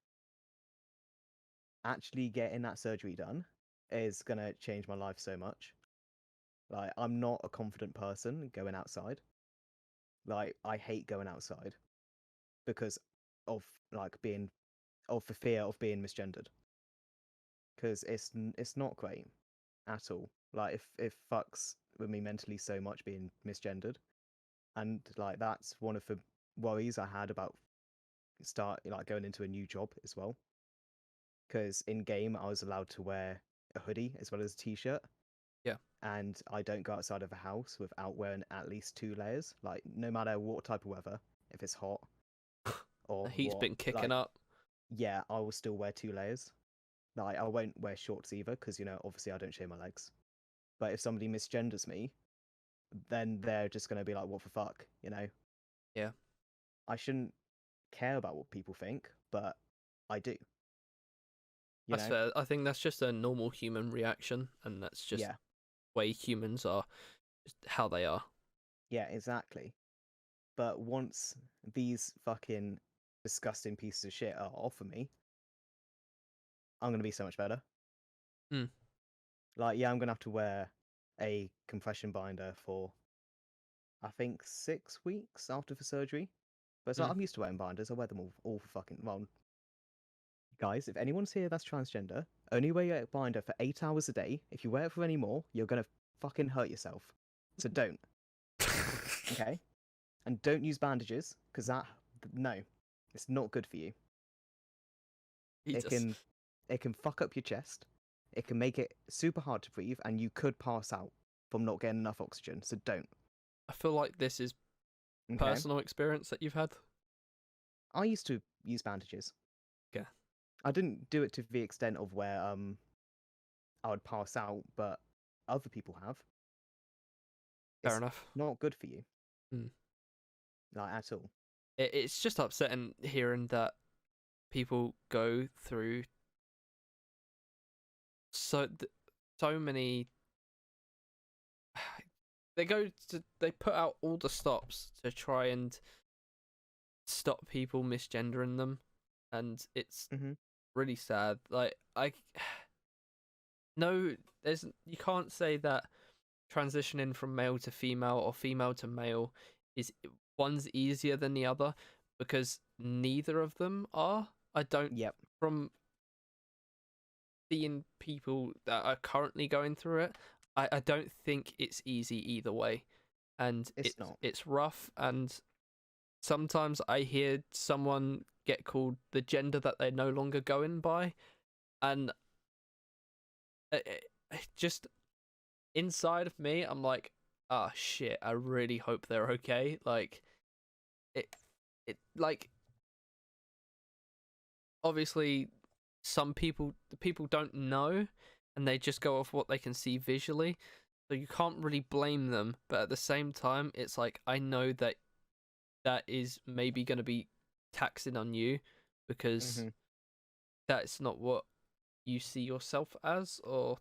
actually getting that surgery done is gonna change my life so much. Like, I'm not a confident person going outside. Like, I hate going outside because of like being of the fear of being misgendered. Because it's not great at all. Like, it fucks with me mentally so much being misgendered, and like that's one of the worries I had about going into a new job as well. Because in game I was allowed to wear a hoodie as well as a t-shirt. Yeah. And I don't go outside of the house without wearing at least 2 layers. Like, no matter what type of weather, if it's hot or The heat's what, been kicking like, up. yeah, I will still wear 2 layers. Like, I won't wear shorts either because obviously I don't shave my legs. But if somebody misgenders me, then they're just gonna be like, "What the fuck?" Yeah. I shouldn't care about what people think, but I do. That's fair. I think that's just a normal human reaction, and that's just Yeah, way humans are, just how they are. yeah, exactly. But once these fucking disgusting pieces of shit are off of me, I'm gonna be so much better. Hmm. Like, yeah, I'm gonna have to wear a compression binder for I think 6 weeks after the surgery. But it's like, Mm. I'm used to wearing binders. I wear them all for fucking well. Guys, if anyone's here that's transgender, only wear a binder for 8 hours a day. If you wear it for any more, you're gonna fucking hurt yourself. So don't, okay? And don't use bandages, because no, it's not good for you. Jesus. It can fuck up your chest. It can make it super hard to breathe, and you could pass out from not getting enough oxygen. So don't. I feel like this is Okay? personal experience that you've had. I used to use bandages. Okay. I didn't do it to the extent of where I would pass out, but other people have. Fair It's enough. not good for you. Hmm. Like, at all. It's just upsetting hearing that people go through so many. They put out all the stops to try and stop people misgendering them, and it's Mhm. really sad. Like, no, you can't say that transitioning from male to female or female to male is one's easier than the other, because neither of them are. I don't. Yep. From seeing people that are currently going through it, I don't think it's easy either way, and It's not. it's rough. And sometimes I hear someone get called the gender that they're no longer going by, and it just inside of me, I'm like, ah, shit. I really hope they're okay. Like, it like obviously some people, the people don't know, and they just go off what they can see visually. So you can't really blame them, but at the same time, it's like I know that that is maybe going to be taxing on you because hmm that's not what you see yourself as, or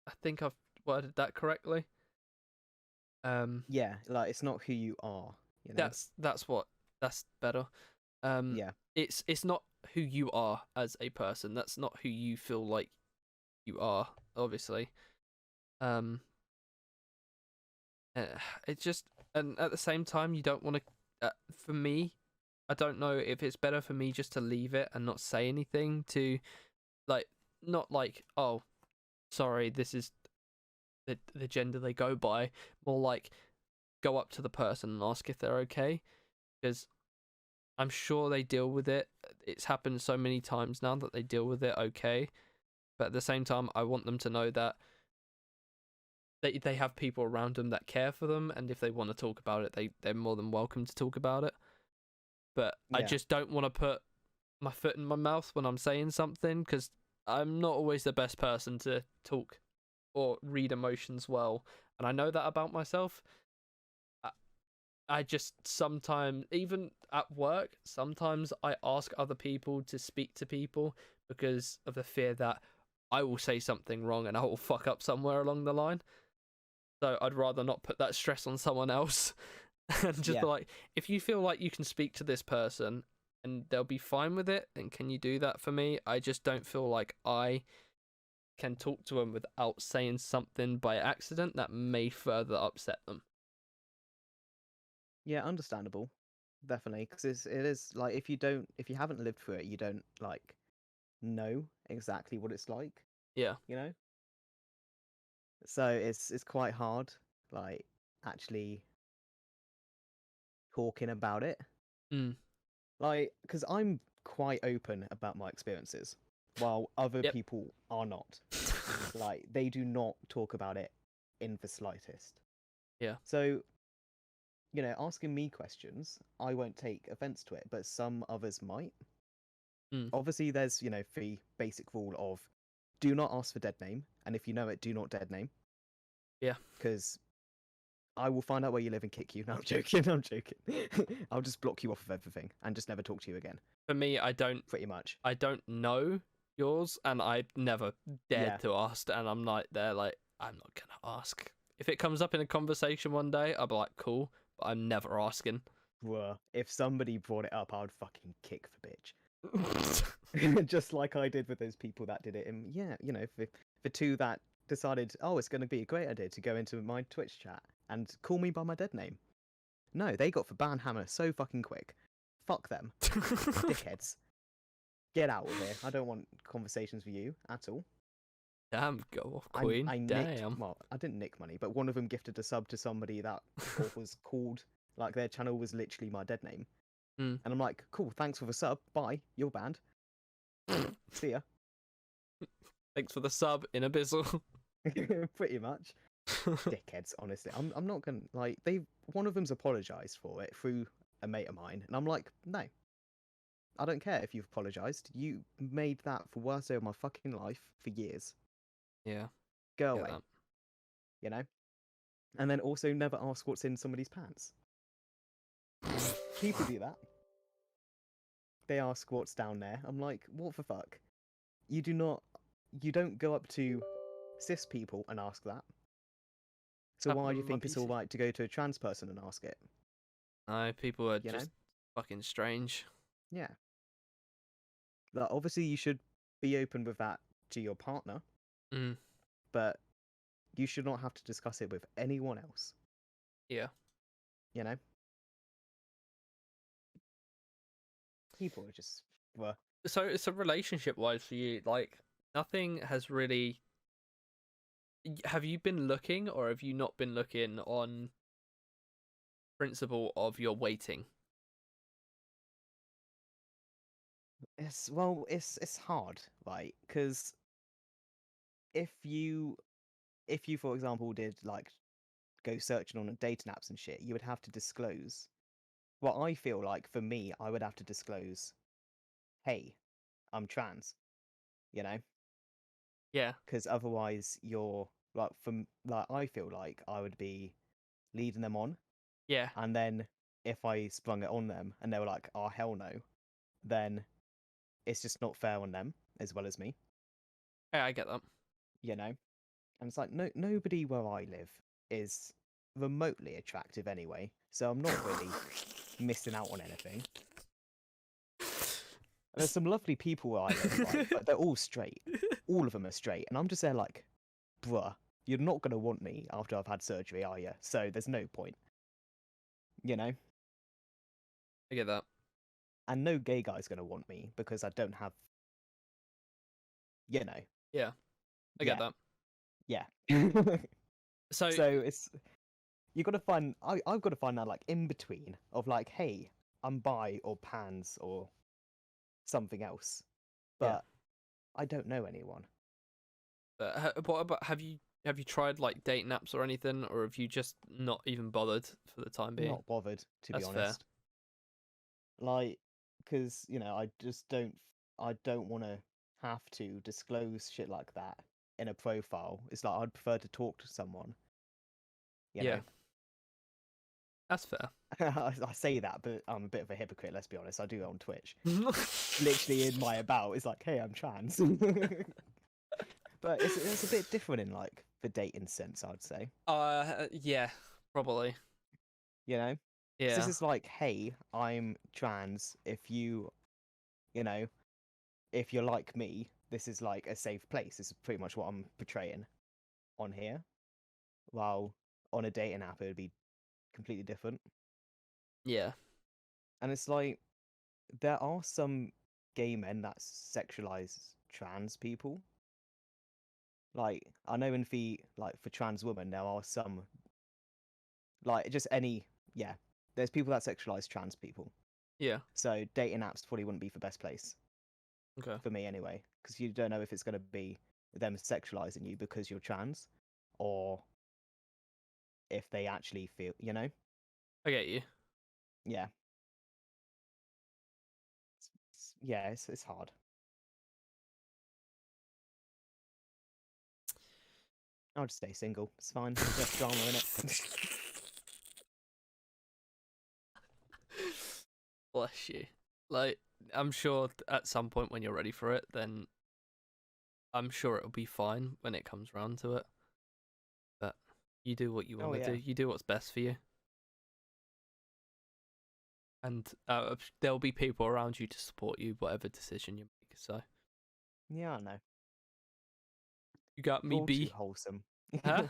I think I've worded that correctly. Um, Yeah, like it's not who you are, you know? that's better. Um, Yeah. it's not who you are as a person. That's not who you feel like you are. Obviously, um, uh, it's just, and at the same time, you don't want to. For me, I don't know if it's better for me just to leave it and not say anything to, like, not like, oh, sorry, this is the gender they go by. More like go up to the person and ask if they're okay, because I'm sure they deal with it. It's happened so many times now that they deal with it okay. But at the same time, I want them to know that they have people around them that care for them, and if they want to talk about it, they're more than welcome to talk about it. But I Yeah. just don't want to put my foot in my mouth when I'm saying something, because I'm not always the best person to talk or read emotions well, and I know that about myself. I, I just sometimes, even at work, sometimes I ask other people to speak to people because of the fear that I will say something wrong and I will fuck up somewhere along the line. So I'd rather not put that stress on someone else and just Yeah. be like, if you feel like you can speak to this person and they'll be fine with it, then can you do that for me? I just don't feel like I can talk to them without saying something by accident that may further upset them. Yeah, understandable. Definitely, because it is like if you haven't lived through it, you don't like know exactly what it's like, Yeah. you know? So it's quite hard, like actually talking about it. Mm. Like, because I'm quite open about my experiences, while other Yep. people are not. Like, they do not talk about it in the slightest. Yeah. So, asking me questions, I won't take offense to it, but some others might. Mm. Obviously, there's, the basic rule of do not ask for dead name, and if you know it, do not dead name, Yeah. because I will find out where you live and kick you. No, I'm joking. I'm joking. I'll just block you off of everything and just never talk to you again. For me, Pretty much. I don't know yours, and I never dared Yeah. to ask, and I'm like, they're like, I'm not gonna ask. If it comes up in a conversation one day, I'll be like, cool, but I'm never asking. Bruh. If somebody brought it up, I would fucking kick the bitch. Just like I did with those people that did it. And yeah, the two that decided, oh, it's going to be a great idea to go into my Twitch chat and call me by my dead name. No, they got the ban hammer so fucking quick. Fuck them. Dickheads. Get out of here. I don't want conversations with you at all. Damn, go off, Queen. I nicked, Damn. well, I didn't nick money, but one of them gifted a sub to somebody that was called, like their channel was literally my dead name. Mm. And I'm like, cool, thanks for the sub. Bye. You're banned. See ya. Thanks for the sub, in Abyssal. Pretty much. Dickheads, honestly. I'm not gonna like one of them's apologized for it through a mate of mine, and I'm like, no. I don't care if you've apologized. You made that the worst day of my fucking life for years. Yeah. Go Get away. that. You know? And then also never ask what's in somebody's pants. People do that. They ask what's down there. I'm like, what the fuck? You don't go up to cis people and ask that. So Happened why do you with my think it's PC. alright to go to a trans person and ask it? No, people are You know? just fucking strange. Yeah. Like, obviously you should be open with that to your partner, Mm. but you should not have to discuss it with anyone else. Yeah. You know? People are just So relationship wise for you, like nothing has really. Have you been looking, or have you not been looking on principle of your waiting? it's hard, right? Because if you for example did like go searching on dating apps and shit, you would have to disclose. Well, I feel like for me, I would have to disclose, hey, I'm trans. you know, Yeah. because otherwise you're like from like I feel like I would be leading them on, Yeah. and then if I sprung it on them and they were like, "Oh hell no," then it's just not fair on them as well as me, Yeah, I get that. you know. And it's like nobody where I live is remotely attractive anyway, so I'm not really missing out on anything. And there's some lovely people where I live, right? But they're all straight. All of them are straight, and I'm just there like, bruh, you're not gonna want me after I've had surgery, are you? So there's no point, you know. I get that. And no gay guy's gonna want me because I don't have, you know. Yeah. I get that. Yeah. So, So it's you got to find. I've got to find that like in between of like, hey, I'm bi or pans or something else, but Yeah. I don't know anyone. what about have you tried like dating apps or anything, or have you just not even bothered for the time being? Not bothered, to That's be fair. honest. Like, because I just don't. I don't want to have to disclose shit like that in a profile. It's like I'd prefer to talk to someone. You Yeah. know? That's fair. I say that, but I'm a bit of a hypocrite. Let's be honest. I do it on Twitch. Literally in my about, it's like, hey, I'm trans. But it's a bit different in like the dating sense, I'd say. Yeah, probably. You know, 'cause Yeah. this is like, hey, I'm trans. If you know, if you're like me, this is like a safe place. This is pretty much what I'm portraying on here. While on a dating app, it would be completely different. Yeah. And it's like, there are some gay men that sexualize trans people. Like, I know in the like for trans women, there are some like just any there's people that sexualize trans people. Yeah. So dating apps probably wouldn't be the best place Okay. for me anyway, because you don't know if it's going to be them sexualizing you because you're trans, or if they actually feel, I get you. yeah, yeah, it's hard. I'll just stay single. It's fine. There's less drama in it. Bless you. Like, I'm sure at some point when you're ready for it, then I'm sure it'll be fine when it comes round to it. But you do what you want to yeah. do. You do what's best for you. And there'll be people around you to support you, whatever decision you make. So Yeah, I know. you got me, You're B. too wholesome. Huh?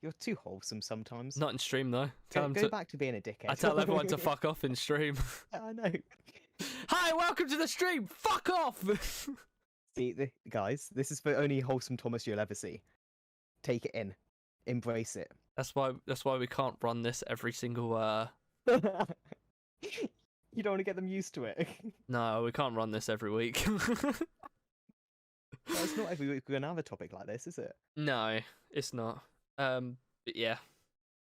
You're too wholesome sometimes. Not in stream though. Go back to being a dickhead. I tell everyone to fuck off in stream. I know. Hi, welcome to the stream. Fuck off. See, guys, this is the only wholesome Thomas you'll ever see. Take it in, embrace it. That's why we can't run this every single. You don't want to get them used to it. No, we can't run this every week. Well, it's not every week we're gonna have a topic like this, is it? No, it's not. But yeah,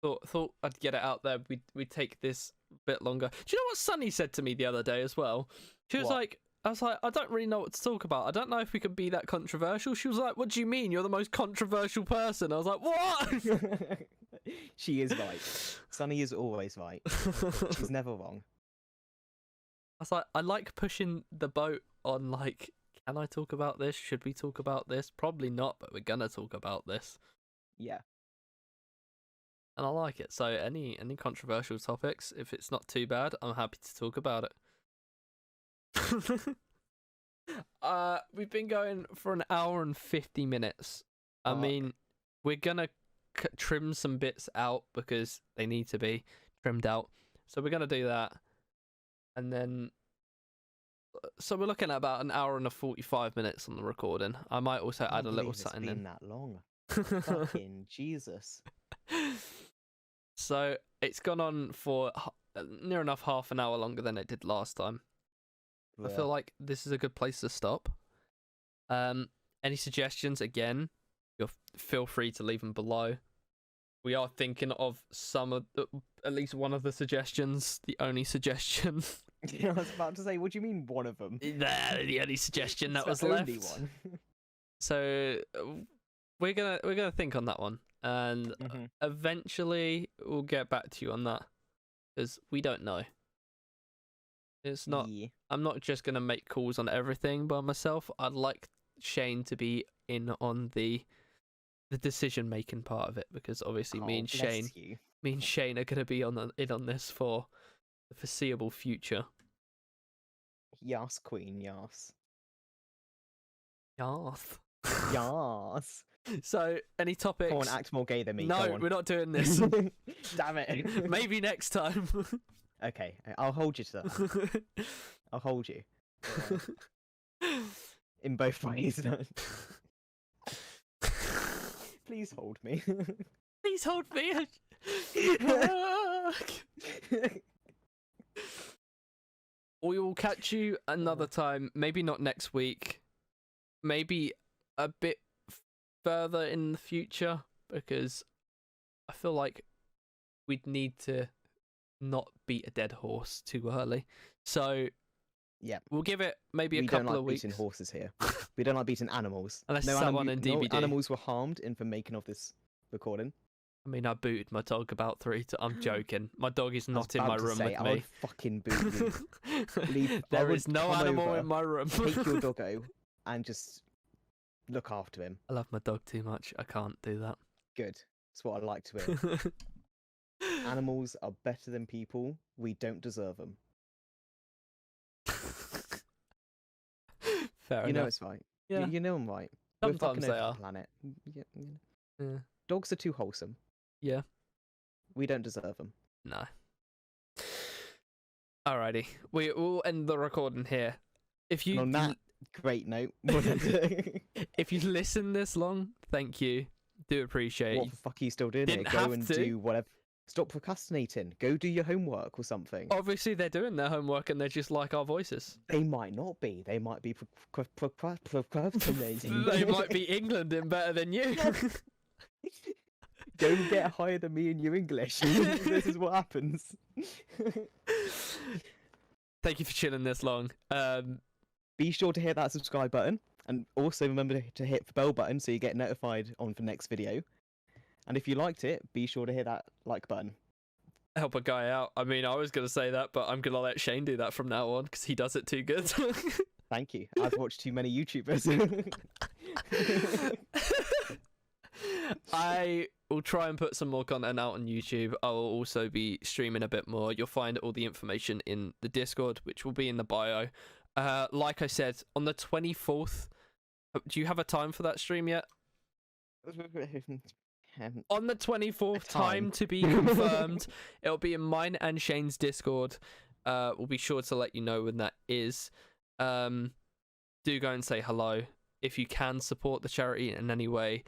thought I'd get it out there. We'd take this a bit longer. Do you know what Sunny said to me the other day as well? She was What? like, I was like, I don't really know what to talk about. I don't know if we could be that controversial. She was like, what do you mean? You're the most controversial person. I was like, what? She is right. Sunny is always right. She's never wrong. I was like, I like pushing the boat on like, can I talk about this? Should we talk about this? Probably not, but we're gonna talk about this. Yeah. And I like it. So any controversial topics, if it's not too bad, I'm happy to talk about it. We've been going for an hour and 50 minutes. I Fuck. mean, we're gonna trim some bits out because they need to be trimmed out. So we're gonna do that, and then. So we're looking at about an hour and 45 minutes on the recording. I might also I add a little believe something it's been in. that long. Fucking Jesus. So it's gone on for near enough half an hour longer than it did last time. I feel like this is a good place to stop. Any suggestions? Again, feel free to leave them below. We are thinking of some of at least one of the suggestions. The only suggestion. I was about to say, what do you mean one of them? The only suggestion that It's was the left. only one. So we're gonna think on that one, and Mhm. eventually we'll get back to you on that, because we don't know. It's not. Yeah. I'm not just gonna make calls on everything by myself. I'd like Shane to be in on the decision making part of it, because obviously me Oh, and bless you. Shane are gonna be in on this for the foreseeable future. Yas, Queen, yas. Yarth. Yas. So any topics? Come on, act more gay than me. No, Go on. we're not doing this. Damn it. Maybe next time. Okay, I'll hold you to that. I'll hold you. In both ways. Please hold me. Please hold me. We will catch you another time. Maybe not next week. Maybe a bit further in the future, because I feel like we'd need to not beat a dead horse too early. So Yeah. we'll give it maybe a We couple don't like of weeks. beating horses here. We don't like beating animals. Unless it's that one in no DVD. animals were harmed in for making of this recording. I mean, I booted my dog about 3 times. I'm joking. My dog is I was not in my about to room say, with I me. would fucking boot you. Leave- I There would is no come animal over, in my room. Take your doggo and just look after him. I love my dog too much. I can't do that. Good. That's what I like to hear. Animals are better than people. We don't deserve them. Fair You know enough. it's right. Yeah. You know I'm right. We're Sometimes fucking they over are. the planet. Yeah. Dogs are too wholesome. Yeah. We don't deserve them. No. Alrighty. We will end the recording here. If And you on that great note, if you listen this long, thank you. Do appreciate what it. the fuck are you still doing here? Didn't Go have and to. do whatever. Stop procrastinating. Go do your homework or something. Obviously, they're doing their homework and they just like our voices. They might not be. They might be procrastinating. They might be England in better than you. Go get higher than me in your English. This is what happens. Thank you for chilling this long. Be sure to hit that subscribe button, and also remember to hit the bell button so you get notified on the next video. And if you liked it, be sure to hit that like button. Help a guy out. I mean, I was going to say that, but I'm going to let Shane do that from now on because he does it too good. Thank you. I've watched too many YouTubers. I will try and put some more content out on YouTube. I will also be streaming a bit more. You'll find all the information in the Discord, which will be in the bio. Like I said, on the 24th, do you have a time for that stream yet? On the 24th, time to be confirmed. It'll be in mine and Shane's Discord. We'll be sure to let you know when that is. Do go and say hello. If you can support the charity in any way,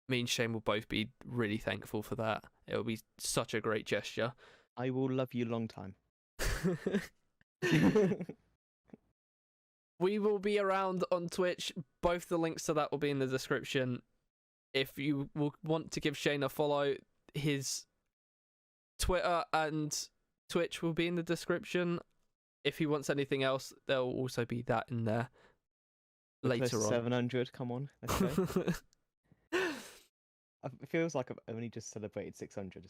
me and Shane will both be really thankful for that. It'll be such a great gesture. I will love you long time. We will be around on Twitch. Both the links to that will be in the description. If you will want to give Shane a follow, his Twitter and Twitch will be in the description. If he wants anything else, there'll also be that in there later on. 700, come on. Let's go. It feels like I've only just celebrated 600.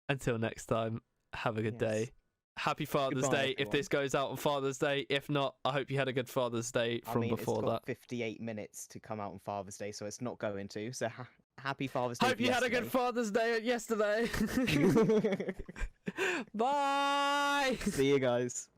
Until next time, have a good Yes. day. Happy Father's Goodbye, Day if everyone. this goes out on Father's Day. If not, I hope you had a good Father's Day from before it's got that. 58 minutes to come out on Father's Day, so it's not going to. So happy Father's Day. Hope you had a good Father's Day yesterday. yesterday. Bye. See you guys.